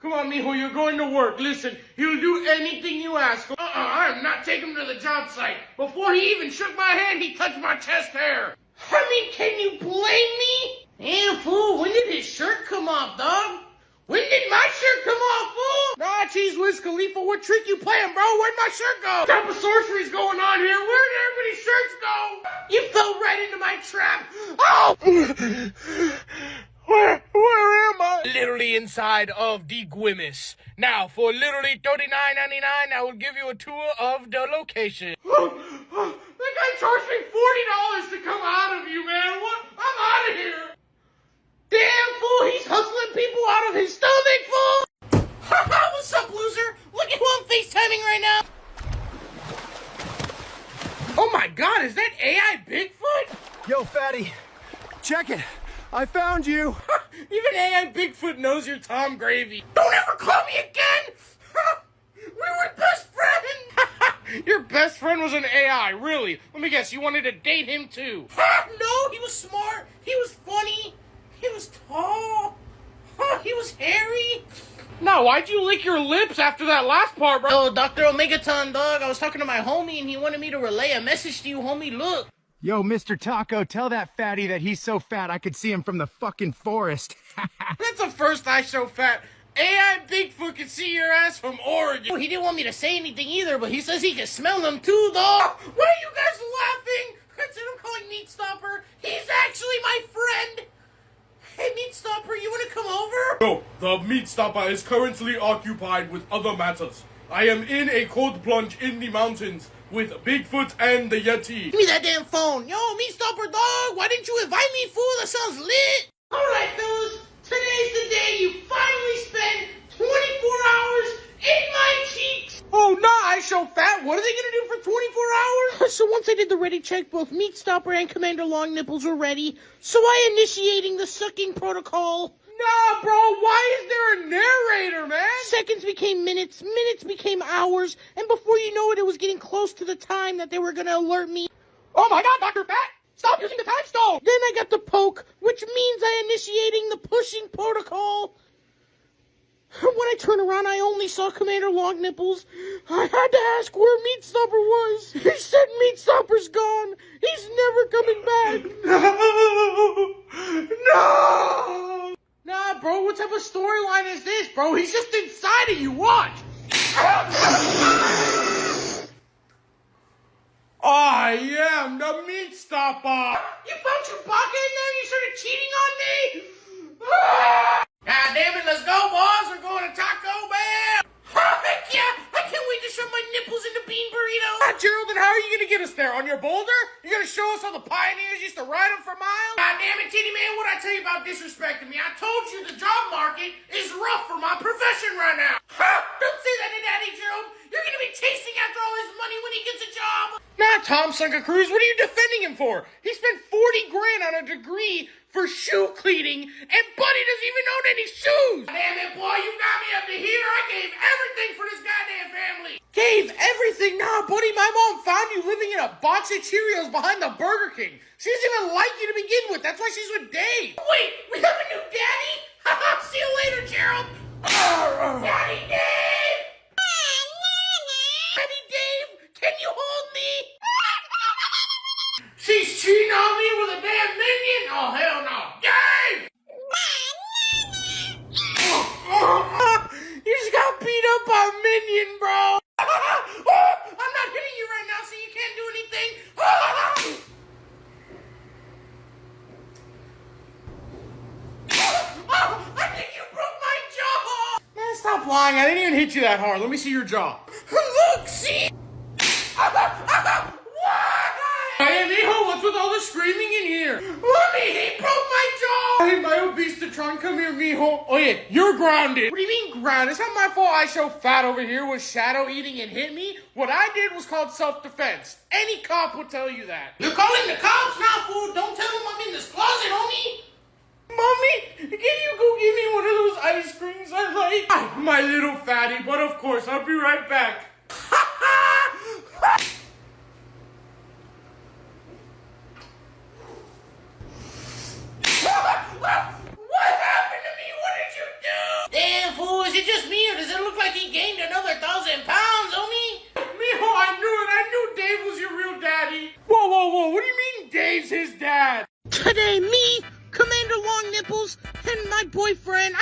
Come on, mijo, you're going to work. Listen, he'll do anything you ask. I'm not taking him to the job site. Before he even shook my hand, he touched my chest hair. I mean, can you blame me? Damn, fool, when did his shirt come off, dog? When did my shirt come off, fool? Nah, Cheese Wiz Khalifa, what trick you playing, bro? Where'd my shirt go? What type of sorcery's going on here? Where'd everybody's shirts go? You fell right into my trap. Oh! Where am I? Literally inside of the Grimace. Now, for literally $39.99, I will give you a tour of the location. That guy charged me $40 to come out of you, man. What? I'm out of here. Damn, fool, he's hustling people out of his stomach, fool! What's up, loser? Look at who I'm FaceTiming right now! Oh my God, is that AI Bigfoot? Yo, fatty, check it. I found you. Even AI Bigfoot knows you're Tom Gravy. Don't ever call me again! We were best friends! Your best friend was an AI, really? Let me guess, you wanted to date him too? No, he was smart, he was funny, he was tall, he was hairy. No, why'd you lick your lips after that last part, bro? Oh, Dr. Omegaton, dog, I was talking to my homie and he wanted me to relay a message to you, homie, look. Yo, Mr. Taco, tell that fatty that he's so fat I could see him from the fucking forest. That's the first I show fat. AI Bigfoot can see your ass from Oregon. He didn't want me to say anything either, but he says he can smell them too, dog. Why are you guys laughing? Instead of calling Meat Stopper, he's actually my friend. Hey, Meat Stopper, you want to come over? No, the Meat Stopper is currently occupied with other matters. I am in a cold plunge in the mountains with Bigfoot and the Yeti. Give me that damn phone. Yo, Meat Stopper, dog, why didn't you invite me, fool? That sounds lit. All right, fellas, today's the day you finally spend 24 hours in my cheeks. Oh, nah, I show fat. What are they gonna do for 24 hours? So once I did the ready check, both Meat Stopper and Commander Long Nipples were ready. So I initiating the sucking protocol. Nah, bro, why is there a narrator, man? Seconds became minutes, minutes became hours, and before you know it, it was getting close to the time that they were gonna alert me. Oh my God, Dr. Fat! Stop using the time stone! Then I got the poke, which means I initiating the pushing protocol. When I turned around, I only saw Commander Long Nipples. I had to ask where Meat Stopper was. He said Meat Stopper's gone. He's never coming back. No! what type of storyline is this, bro? He's just inside of you, watch! I am the meat stopper! You found Chewbacca in there and you started cheating on me? God damn it, let's go, boys. We're going to Taco Bell. Heck yeah, I can't wait to shove my nipples into bean burritos. Gerald, and how are you gonna get us there? On your boulder? You gonna show us how the pioneers used to ride them for miles? God damn it, Titty Man, what'd I tell you about disrespecting me? I told you the job market is rough for my profession right now. Don't say that to Daddy, Gerald. You're gonna be chasing after all his money when he gets a job. Nah, Tom Sunk a Cruise, what are you defending him for? He spent 40 grand on a degree for shoe cleaning, and Buddy doesn't even own any shoes! Damn it, boy, you got me up to here. I gave everything for this goddamn family. Gave everything? Nah, Buddy, my mom found you living in a box of Cheerios behind the Burger King. She doesn't even like you to begin with. That's why she's with Dave. Wait, we have a new daddy? See you later, Gerald. Daddy Dave! Daddy Dave, can you hold me? She's cheating on me with a damn minion? Oh, hell no. Dave! You just got beat up by a minion, bro. I'm not hitting you right now, so you can't do anything. I think you broke my jaw. Man, stop lying. I didn't even hit you that hard. Let me see your jaw. Look, see? What? Hey, mijo, what's with all the screaming in here? Mommy, he broke my jaw. Hey, my obesitron, come here, mijo. Oh, yeah, you're grounded. What do you mean grounded? It's not my fault I show fat over here was shadow eating and hit me. What I did was called self-defense. Any cop would tell you that. You're calling the cops now, fool. Don't tell them I'm in this closet, homie. Mommy, can you go give me one of those ice creams I like? My little fatty, but of course, I'll be right back. What happened to me? What did you do? Damn, fool, is it just me or does it look like he gained another 1,000 pounds, homie? Mijo, I knew it. I knew Dave was your real daddy. Whoa, whoa, whoa. What do you mean Dave's his dad? Today, me, Commander Long Nipples, and my boyfriend,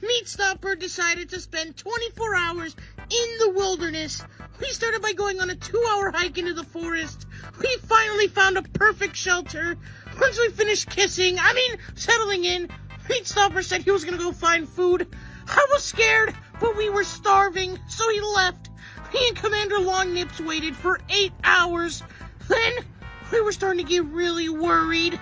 Meat Stopper, decided to spend 24 hours in the wilderness. We started by going on a 2-hour hike into the forest. We finally found a perfect shelter. Once we finished kissing, settling in, Meat Stopper said he was gonna go find food. I was scared, but we were starving, so he left. Me and Commander Long Nips waited for 8 hours. Then, we were starting to get really worried.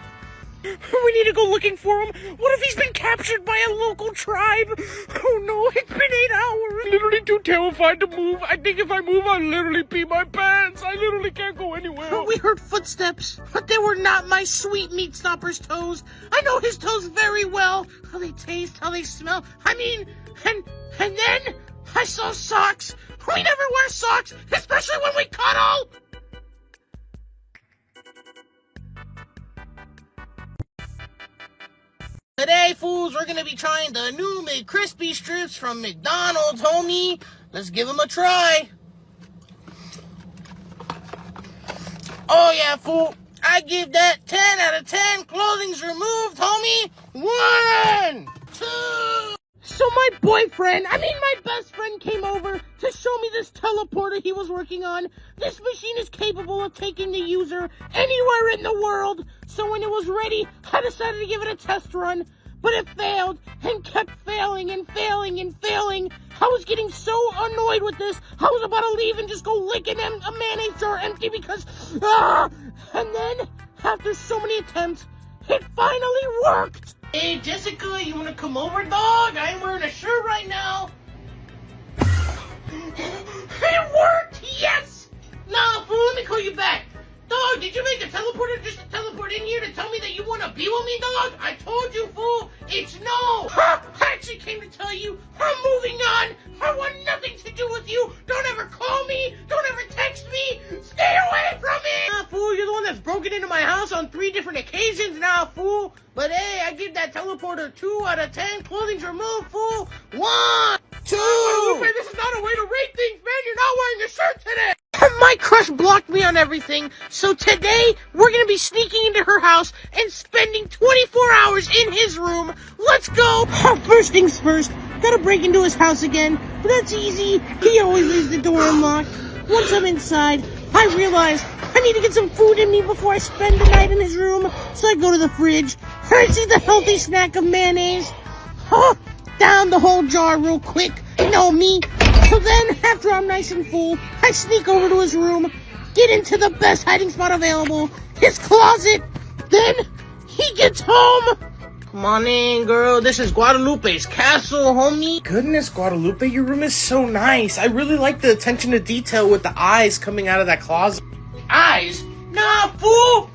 We need to go looking for him. What if he's been captured by a local tribe? Oh no, it's been 8 hours. I'm literally too terrified to move. I think if I move, I'll literally pee my pants. I literally can't go anywhere. We heard footsteps, but they were not my sweet Meat Stopper's toes. I know his toes very well. How they taste, how they smell. And then I saw socks. We never wear socks, especially when we cuddle. Today, fools, we're gonna be trying the new McCrispy strips from McDonald's, homie. Let's give them a try. Oh yeah, fool. I give that 10 out of 10. Clothing's removed, homie. 1, 2. So my boyfriend, my best friend came over to show me this teleporter he was working on. This machine is capable of taking the user anywhere in the world. So when it was ready, I decided to give it a test run. But it failed and kept failing and failing and failing. I was getting so annoyed with this, I was about to leave and just go lick a mayonnaise jar empty because... And then, after so many attempts, it finally worked. Hey, Jessica, you want to come over, dog? I ain't wearing a shirt right now. It worked! Yes! Nah, fool, let me call you back. Dog, did you make a teleporter just to teleport in here to tell me that you want to be with me, dog? I told you, fool. It's no. I actually came to tell you I'm moving on. I want nothing to do with you. Don't ever call me. Don't ever text me. Stay away from me. Nah, fool, you're the one that's broken into my house on 3 different occasions now, fool. But hey, I give that teleporter 2 out of 10. Clothing's removed, fool. 1, 2. Lupe, this is not a way to rate things, man. You're not wearing a shirt today. My crush blocked me on everything, so today we're gonna be sneaking into her house and spending 24 hours in his room. Let's go! First things first, gotta break into his house again, but that's easy. He always leaves the door unlocked. Once I'm inside, I realize I need to get some food in me before I spend the night in his room, so I go to the fridge. I see the healthy snack of mayonnaise. Down the whole jar real quick. You know me. So then, after I'm nice and full, I sneak over to his room, get into the best hiding spot available, his closet. Then, he gets home. Come on in, girl. This is Guadalupe's castle, homie. Goodness, Guadalupe, your room is so nice. I really like the attention to detail with the eyes coming out of that closet. Eyes? Nah, fool!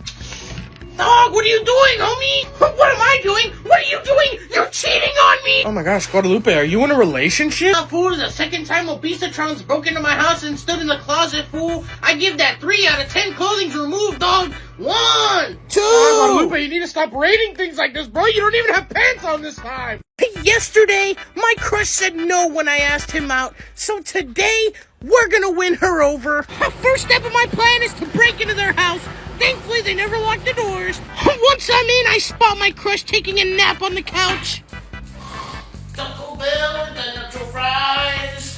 Dog, what are you doing, homie? What am I doing? What are you doing? You're cheating on me! Oh my gosh, Guadalupe, are you in a relationship? Nah, fool, the second time Obesatron's broke into my house and stood in the closet, fool. I give that 3 out of 10 clothing's removed, dog. 1, 2! Guadalupe, you need to stop rating things like this, bro. You don't even have pants on this time. Yesterday, my crush said no when I asked him out, so today, we're gonna win her over. First step of my plan is to break into their house. Thankfully, they never locked the doors. Once I'm in, I spot my crush taking a nap on the couch. Taco Bell, nacho fries.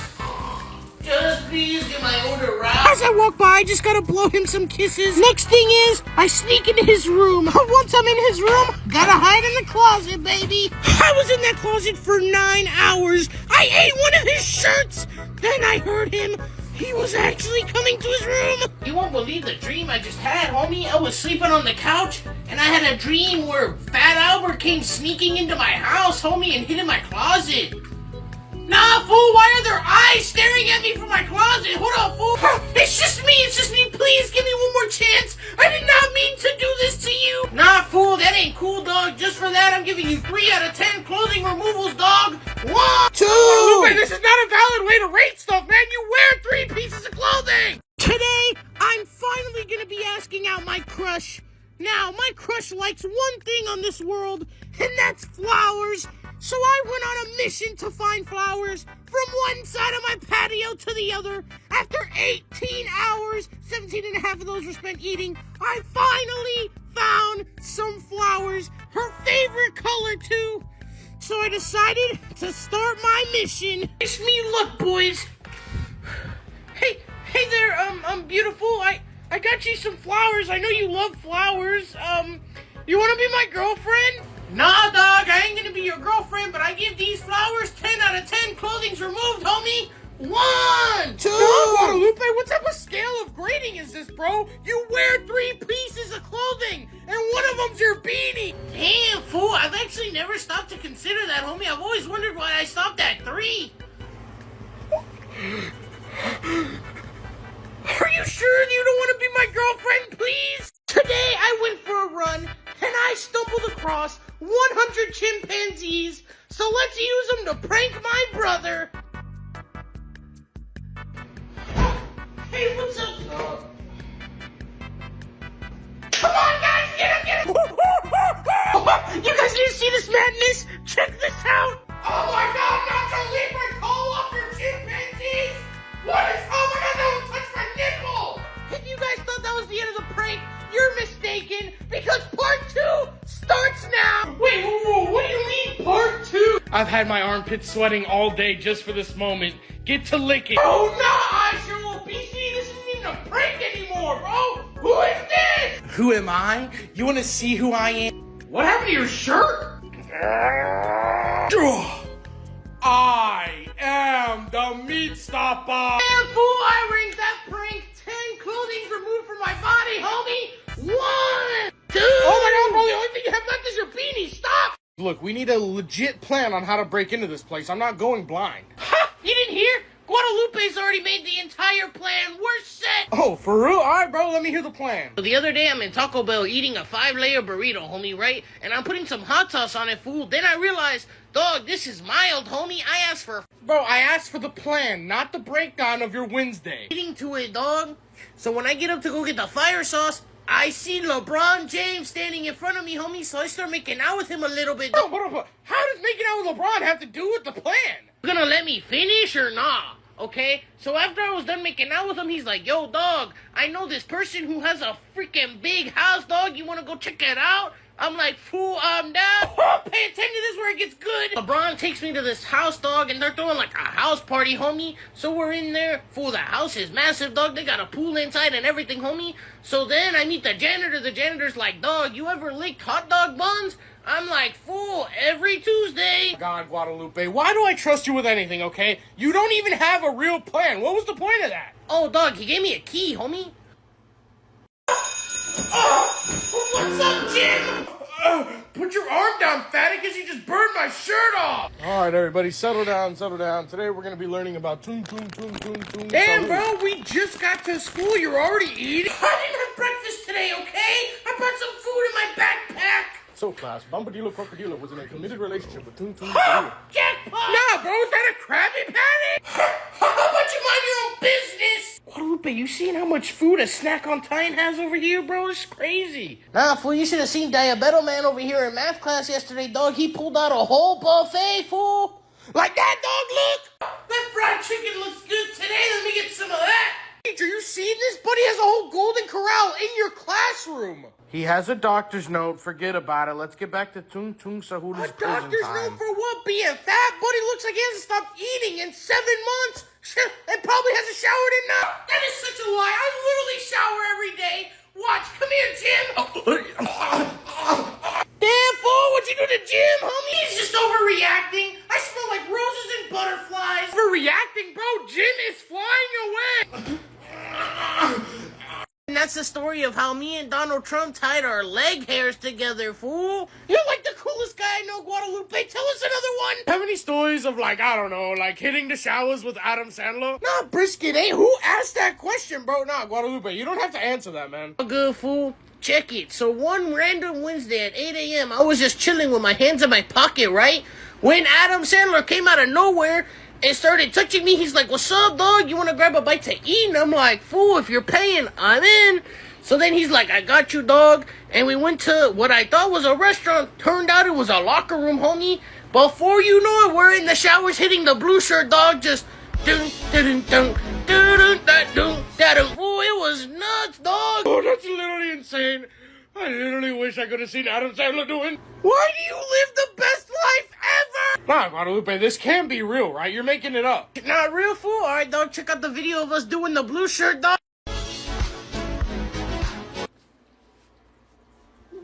Just please get my order right. As I walk by, I just gotta blow him some kisses. Next thing is, I sneak into his room. Once I'm in his room, gotta hide in the closet, baby. I was in that closet for 9 hours. I ate one of his shirts. Then I heard him. He was actually coming to his room. You won't believe the dream I just had, homie. I was sleeping on the couch, and I had a dream where Fat Albert came sneaking into my house, homie, and hid in my closet. Nah, fool, why are there eyes staring at me from my closet? Hold on, fool. It's just me. Please give me one more chance. I did not mean to do this to you. Nah, fool, that ain't cool, dog. Just for that, I'm giving you 3 out of 10 clothing removals, dog. 1, 2. Guadalupe, this is not a valid way to rate stuff, man. You wear 3 pieces of clothing. Today, I'm finally gonna be asking out my crush. Now, my crush likes one thing on this world, and that's flowers. So I went on a mission to find flowers from one side of my patio to the other. After 18 hours, 17 and a half of those were spent eating, I finally found some flowers. Her favorite color, too. So I decided to start my mission. Wish me luck, boys. Hey there, beautiful. I got you some flowers. I know you love flowers. You wanna be my girlfriend? Nah, dog, I ain't gonna be your girlfriend, but I give these flowers 10 out of 10 clothing's removed, homie. 1, 2. No, Guadalupe, what type of scale of grading is this, bro? You wear 3 pieces of clothing, and one of them's your beanie. Damn, fool, I've actually never stopped to consider that, homie. I've always wondered why I stopped at 3. Are you sure you don't want to be my girlfriend, please? Today I went for a run, and I stumbled across 100 chimpanzees, so let's use them to prank my brother. Hey, what's up? Come on, guys, get him! You guys need to see this madness? Check this out! Oh my god, Nacho Libre, call off your chimpanzees! What is, oh my god, no one touched my nipple! If you guys thought that was the end of the prank, you're mistaken, because part 2 starts now! Wait, whoa, what do you mean part 2? I've had my armpits sweating all day just for this moment. Get to licking. Oh no, I sure will be. This isn't even a prank anymore, bro! Who is this? Who am I? You want to see who I am? What happened to your shirt? I am the meat stopper. Damn fool, I rigged that prank. 10 clothing's removed from my body, homie. 1, 2. Oh my god, bro, The only thing you have left is your beanie. Stop. Look, we need a legit plan on how to break into this place. I'm not going blind. Ha! You didn't hear? Guadalupe's already made the entire plan. We're set. Oh, for real? Alright, bro, let me hear the plan. So the other day, I'm in Taco Bell eating a 5-layer burrito, homie, right? And I'm putting some hot sauce on it, fool. Then I realized, dog, this is mild, homie. I asked for... Bro, I asked for the plan, not the breakdown of your Wednesday. Eating to it, dog. So when I get up to go get the fire sauce, I see LeBron James standing in front of me, homie. So I start making out with him a little bit. Bro, how does making out with LeBron have to do with the plan? You gonna let me finish or nah? okay? So after I was done making out with him, he's like, yo, dog, I know this person who has a freaking big house, dog. You want to go check it out? I'm like, fool, I'm down. Pay attention, this is where it gets good. LeBron takes me to this house, dog, and they're throwing like a house party, homie. So we're in there. Fool, the house is massive, dog. They got a pool inside and everything, homie. So then I meet the janitor. The janitor's like, dog, you ever licked hot dog buns? I'm like, fool, every Tuesday. God, Guadalupe, why do I trust you with anything, okay? You don't even have a real plan. What was the point of that? Oh, dog, he gave me a key, homie. What's up, Jim? Put your arm down, fatty, because you just burned my shirt off. All right, everybody, settle down, settle down. Today we're going to be learning about tung. Damn, bro, we just got to school. You're already eating? I didn't have breakfast today, okay? I brought some food in my backpack. So, class, Bombadillo Crocodilo was in a committed relationship with Tung. Jackpot! Nah, bro, is that a Krabby Patty? How about you mind your own business? Guadalupe, you seen how much food a snack on Titan has over here, bro? It's crazy. Nah, fool, you should have seen Diabeto Man over here in math class yesterday, dog. He pulled out a whole buffet, fool. Like that, dog, look! That fried chicken looks good today. Let me get some of that. Teacher, you seen this? Buddy has a whole Golden Corral in your classroom. He has a doctor's note. Forget about it. Let's get back to Tung Sahula's A prison doctor's time. note for what? Being fat? Buddy looks like he hasn't stopped eating in 7 months. And probably hasn't showered in now. That is such a lie. I literally shower every day. Watch. Come here, Jim. Damn, fool. What you do to Jim, homie? He's just overreacting. I smell like roses and butterflies. Overreacting, bro. Jim is flying away. And that's the story of how me and Donald Trump tied our leg hairs together, fool. You're like the coolest guy I know, Guadalupe. Tell us another one. Have any stories of, like, I don't know, like hitting the showers with Adam Sandler? Nah, brisket, eh? Who asked that Question, bro. Nah, Guadalupe, you don't have to answer that, man. Good, fool. Check it. So one random Wednesday at 8 a.m., I was just chilling with my hands in my pocket, right? When Adam Sandler came out of nowhere and started touching me. He's like, what's up, dog? You want to grab a bite to eat? And I'm like, fool, if you're paying, I'm in. So then he's like, I got you, dog. And we went to what I thought was a restaurant. Turned out it was a locker room, homie. Before you know it, we're in the showers hitting the blue shirt, dog. Just dun dun dun dun dun dun dun. Fool, it was nuts, dog. Oh, that's literally insane. I literally wish I could have seen Adam Sandler doing. Why do you live the best life ever? Nah, Guadalupe, this can't be real, right? You're making it up. Not real, fool? All right, dog, check out the video of us doing the blue shirt, dog.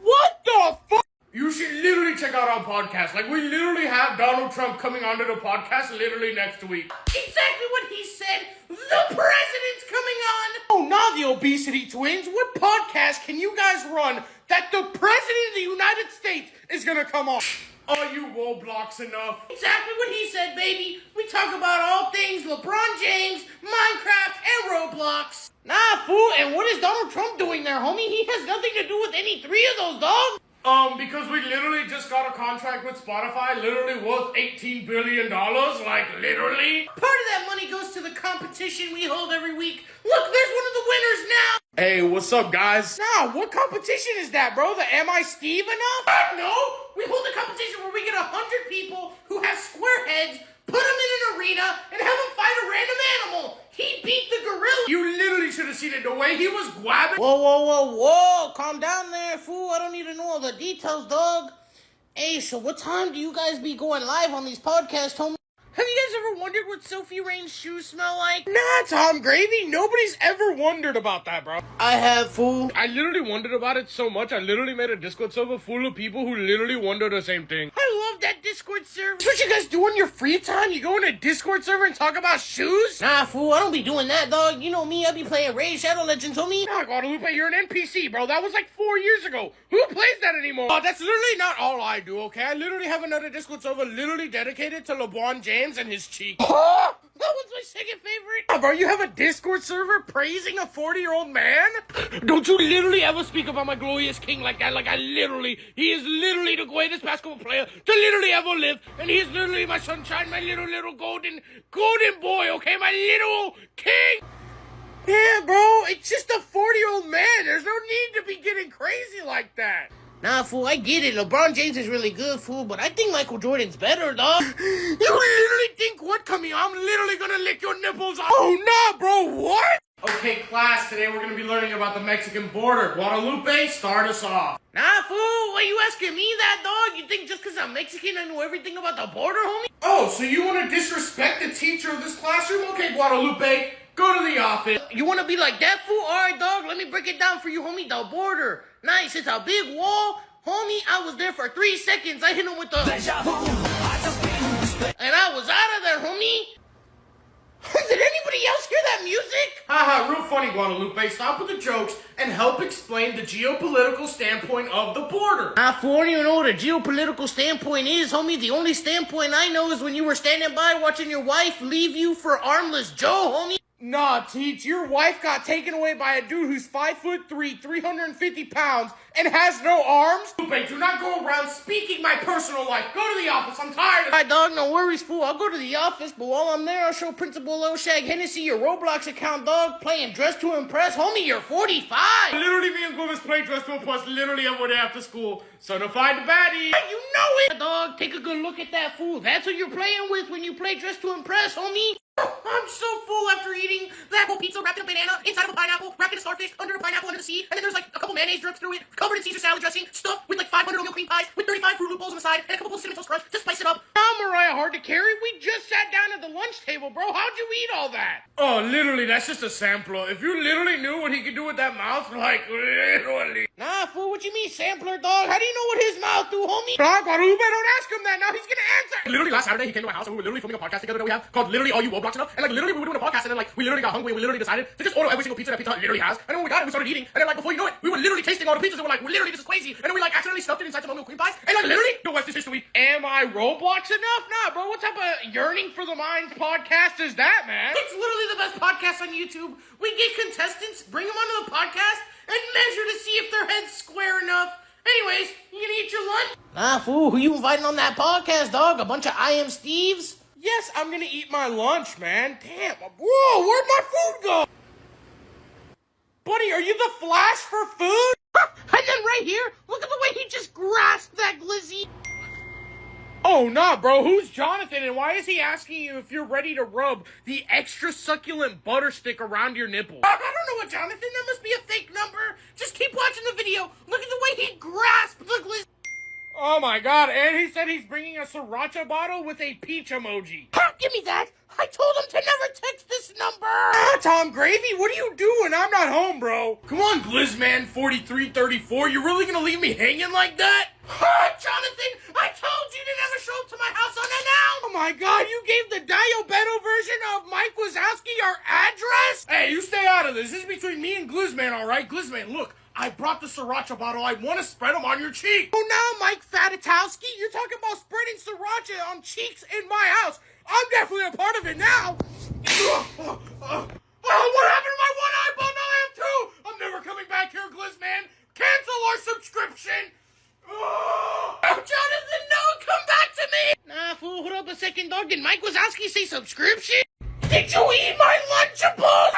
What the fuck? You should literally check out our podcast. Like, we literally have Donald Trump coming onto the podcast literally next week. Exactly what he said. The president's coming on. Oh, not the obesity twins. What podcast can you guys run that the president of the United States is gonna come on? Are you Roblox enough? Exactly what he said, baby. We talk about all things LeBron James, Minecraft, and Roblox. Nah, fool, and what is Donald Trump doing there, homie? He has nothing to do with any three of those, dog. Because we literally just got a contract with Spotify, literally worth $18 billion, like, literally. Part of that money goes to the competition we hold every week. Look, there's one of the winners now. Hey, what's up, guys? Nah, what competition is that, bro? The Am I Steve Enough? No, we hold a competition where we get 100 people who have square heads, put them in an arena, and have them fight a random animal. He beat the gorilla. You literally should have seen it, the way he was grabbing. Whoa. Calm down there, fool. I don't need to know all the details, dog. Hey, so what time do you guys be going live on these podcasts, homie? Have you guys ever wondered what Sophie Rain's shoes smell like? Nah, Tom Gravy, nobody's ever wondered about that, bro. I have, fool. I literally wondered about it so much, I literally made a Discord server full of people who literally wonder the same thing. I love that Discord server. That's what you guys do in your free time? You go in a Discord server and talk about shoes? Nah, fool, I don't be doing that, dog. You know me, I be playing Raid Shadow Legends, homie. Nah, Guadalupe, you're an NPC, bro. That was like 4 years ago. Who plays that anymore? That's literally not all I do, okay? I literally have another Discord server literally dedicated to LeBron James and his cheek. That one's my second favorite. Oh, bro, you have a Discord server praising a 40-year-old man? Don't you literally ever speak about my glorious king like that? Like, he is literally the greatest basketball player to literally ever live. And he is literally my sunshine, my little golden boy, okay? My little king. Yeah, bro, it's just a 40-year-old man. There's no need to be getting crazy like that. Nah, fool, I get it. LeBron James is really good, fool, but I think Michael Jordan's better, dog. You literally think what, Camille? I'm literally gonna lick your nipples off. Oh, nah, bro, what? Okay, class, today we're gonna be learning about the Mexican border. Guadalupe, start us off. Nah, fool, why you asking me that, dog? You think just because I'm Mexican I know everything about the border, homie? Oh, so you want to disrespect the teacher of this classroom? Okay, Guadalupe, go to the office. You want to be like that, fool? All right, dog, let me break it down for you, homie. The border. Nice, it's a big wall. Homie, I was there for 3 seconds. I hit him with the... And I was out of there, homie. Did anybody else hear that music? Haha, real funny, Guadalupe. Stop with the jokes and help explain the geopolitical standpoint of the border. I don't even know what a geopolitical standpoint is, homie. The only standpoint I know is when you were standing by watching your wife leave you for armless Joe, homie. Nah, Teach, your wife got taken away by a dude who's 5'3", 350 pounds, and has no arms? Guadalupe, do not go around speaking my personal life. Go to the office. I'm tired of Alright, dog, no worries, fool. I'll go to the office, but while I'm there, I'll show Principal Lil Shag Hennessy your Roblox account, dog, playing Dress to Impress. Homie, you're 45. Literally, me and Gomez play Dress to Impress literally every day after school. So to find the baddie. You know it, dog. Take a good look at that, fool. That's what you're playing with when you play Dress to Impress, homie. I'm so full after eating that whole pizza wrapped in a banana, inside of a pineapple, wrapped in a starfish, under a pineapple under the sea, and then there's like a couple mayonnaise drips through it, covered in Caesar salad dressing, stuffed with like 500 oatmeal cream pies, with 35 Fruit Loop bowls on the side, and a couple of Cinnamon Toast Crunch to spice it up. Mariah, hard to carry? We just sat down at the lunch table, bro. How'd you eat all that? Oh, literally, that's just a sampler. If you literally knew what he could do with that mouth, like, literally. Nah, fool, what you mean, sampler, dog? How do you know what his mouth do, homie? Guadalupe, don't ask him that. Now he's gonna answer. Literally, last Saturday, he came to my house, and we were literally filming a podcast together that we have called Literally All You Roblox Enough. And, like, literally, we were doing a podcast, and then, like, we literally got hungry, and we literally decided to just order every single pizza that Pizza Hut literally has. And then when we got it, we started eating. And then, like, before you know it, we were literally tasting all the pizzas, and we're like, literally, this is crazy. And then we, like, accidentally stuffed it inside some oatmeal cream pies. And, like, literally, the rest is history. Am I Roblox enough? Nah, bro, what type of Yearning for the Minds podcast is that, man? It's literally the best podcast on YouTube. We get contestants, bring them onto the podcast, and measure to see if their head's square enough. Anyways, you gonna eat your lunch? Nah, fool, who you inviting on that podcast, dog? A bunch of I Am Steves? Yes, I'm gonna eat my lunch, man. Damn, whoa, where'd my food go? Buddy, are you the Flash for food? And then right here, look at the way he just grasped that glizzy. Oh, nah, bro. Who's Jonathan, and why is he asking you if you're ready to rub the extra succulent butter stick around your nipple? I don't know what Jonathan, that must be a fake number. Just keep watching the video. Look at the way he grasped the glizzy. Oh, my God. And he said he's bringing a sriracha bottle with a peach emoji. Give me that. I told him to never text this number. Tom Gravy, what are you doing? I'm not home, bro. Come on, Blizzman4334. You really gonna leave me hanging like that? Jonathan, I told you to never show up to my house unannounced. Oh my God, you gave the Diabeto version of Mike Wazowski our address? Hey, you stay out of this. This is between me and Glizzman, all right? Glizzman, look, I brought the sriracha bottle. I want to spread them on your cheek. Oh, now, Mike Fatatowski, you're talking about spreading sriracha on cheeks in my house. I'm definitely a part of it now. Oh, what happened to my one eyeball? Now I have two. I'm never coming back here, Glizzman. Cancel our subscription. Jonathan, no, come back to me. Nah, fool, hold up a second, dog. Did Mike Wazowski say subscription? Did you eat my Lunchables?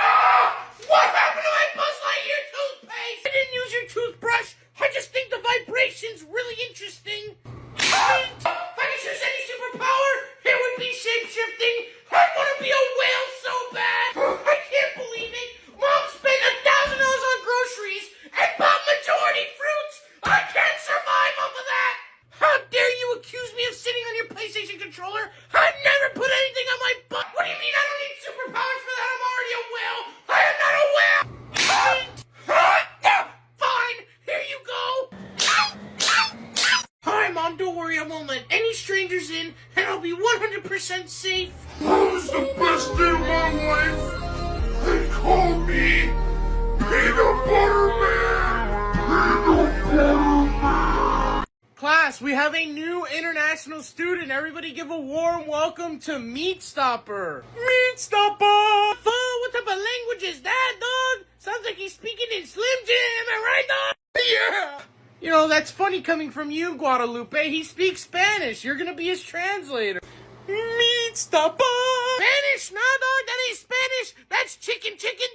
What happened to my Buzz Lightyear toothpaste? I didn't use your toothbrush. I just think the vibration's really interesting. If I could choose any superpower, it would be shape-shifting. I want to be a whale so bad. I can't believe it. Mom spent $1,000 on groceries and bought majority fruits. I can't survive off of that. How dare you accuse me of sitting on your PlayStation controller? I never put anything on my butt. What do you mean I don't need superpowers for that? I'm already a whale. I am not a whale. Fine, here you go. Hi, Mom, don't worry. I won't let any strangers in, and I'll be 100% safe. That was the best day of my life. They call me Peanut Butter Man. Peanut Butter Man. Class, we have a new international student. Everybody give a warm welcome to Meat Stopper. Meat Stopper! Fool, what type of language is that, dog? Sounds like he's speaking in Slim Jim, am I right, dog? Yeah! You know, that's funny coming from you, Guadalupe. He speaks Spanish. You're gonna be his translator. Meat Stopper! Spanish? Nah, dog, that ain't Spanish. That's chicken, chicken,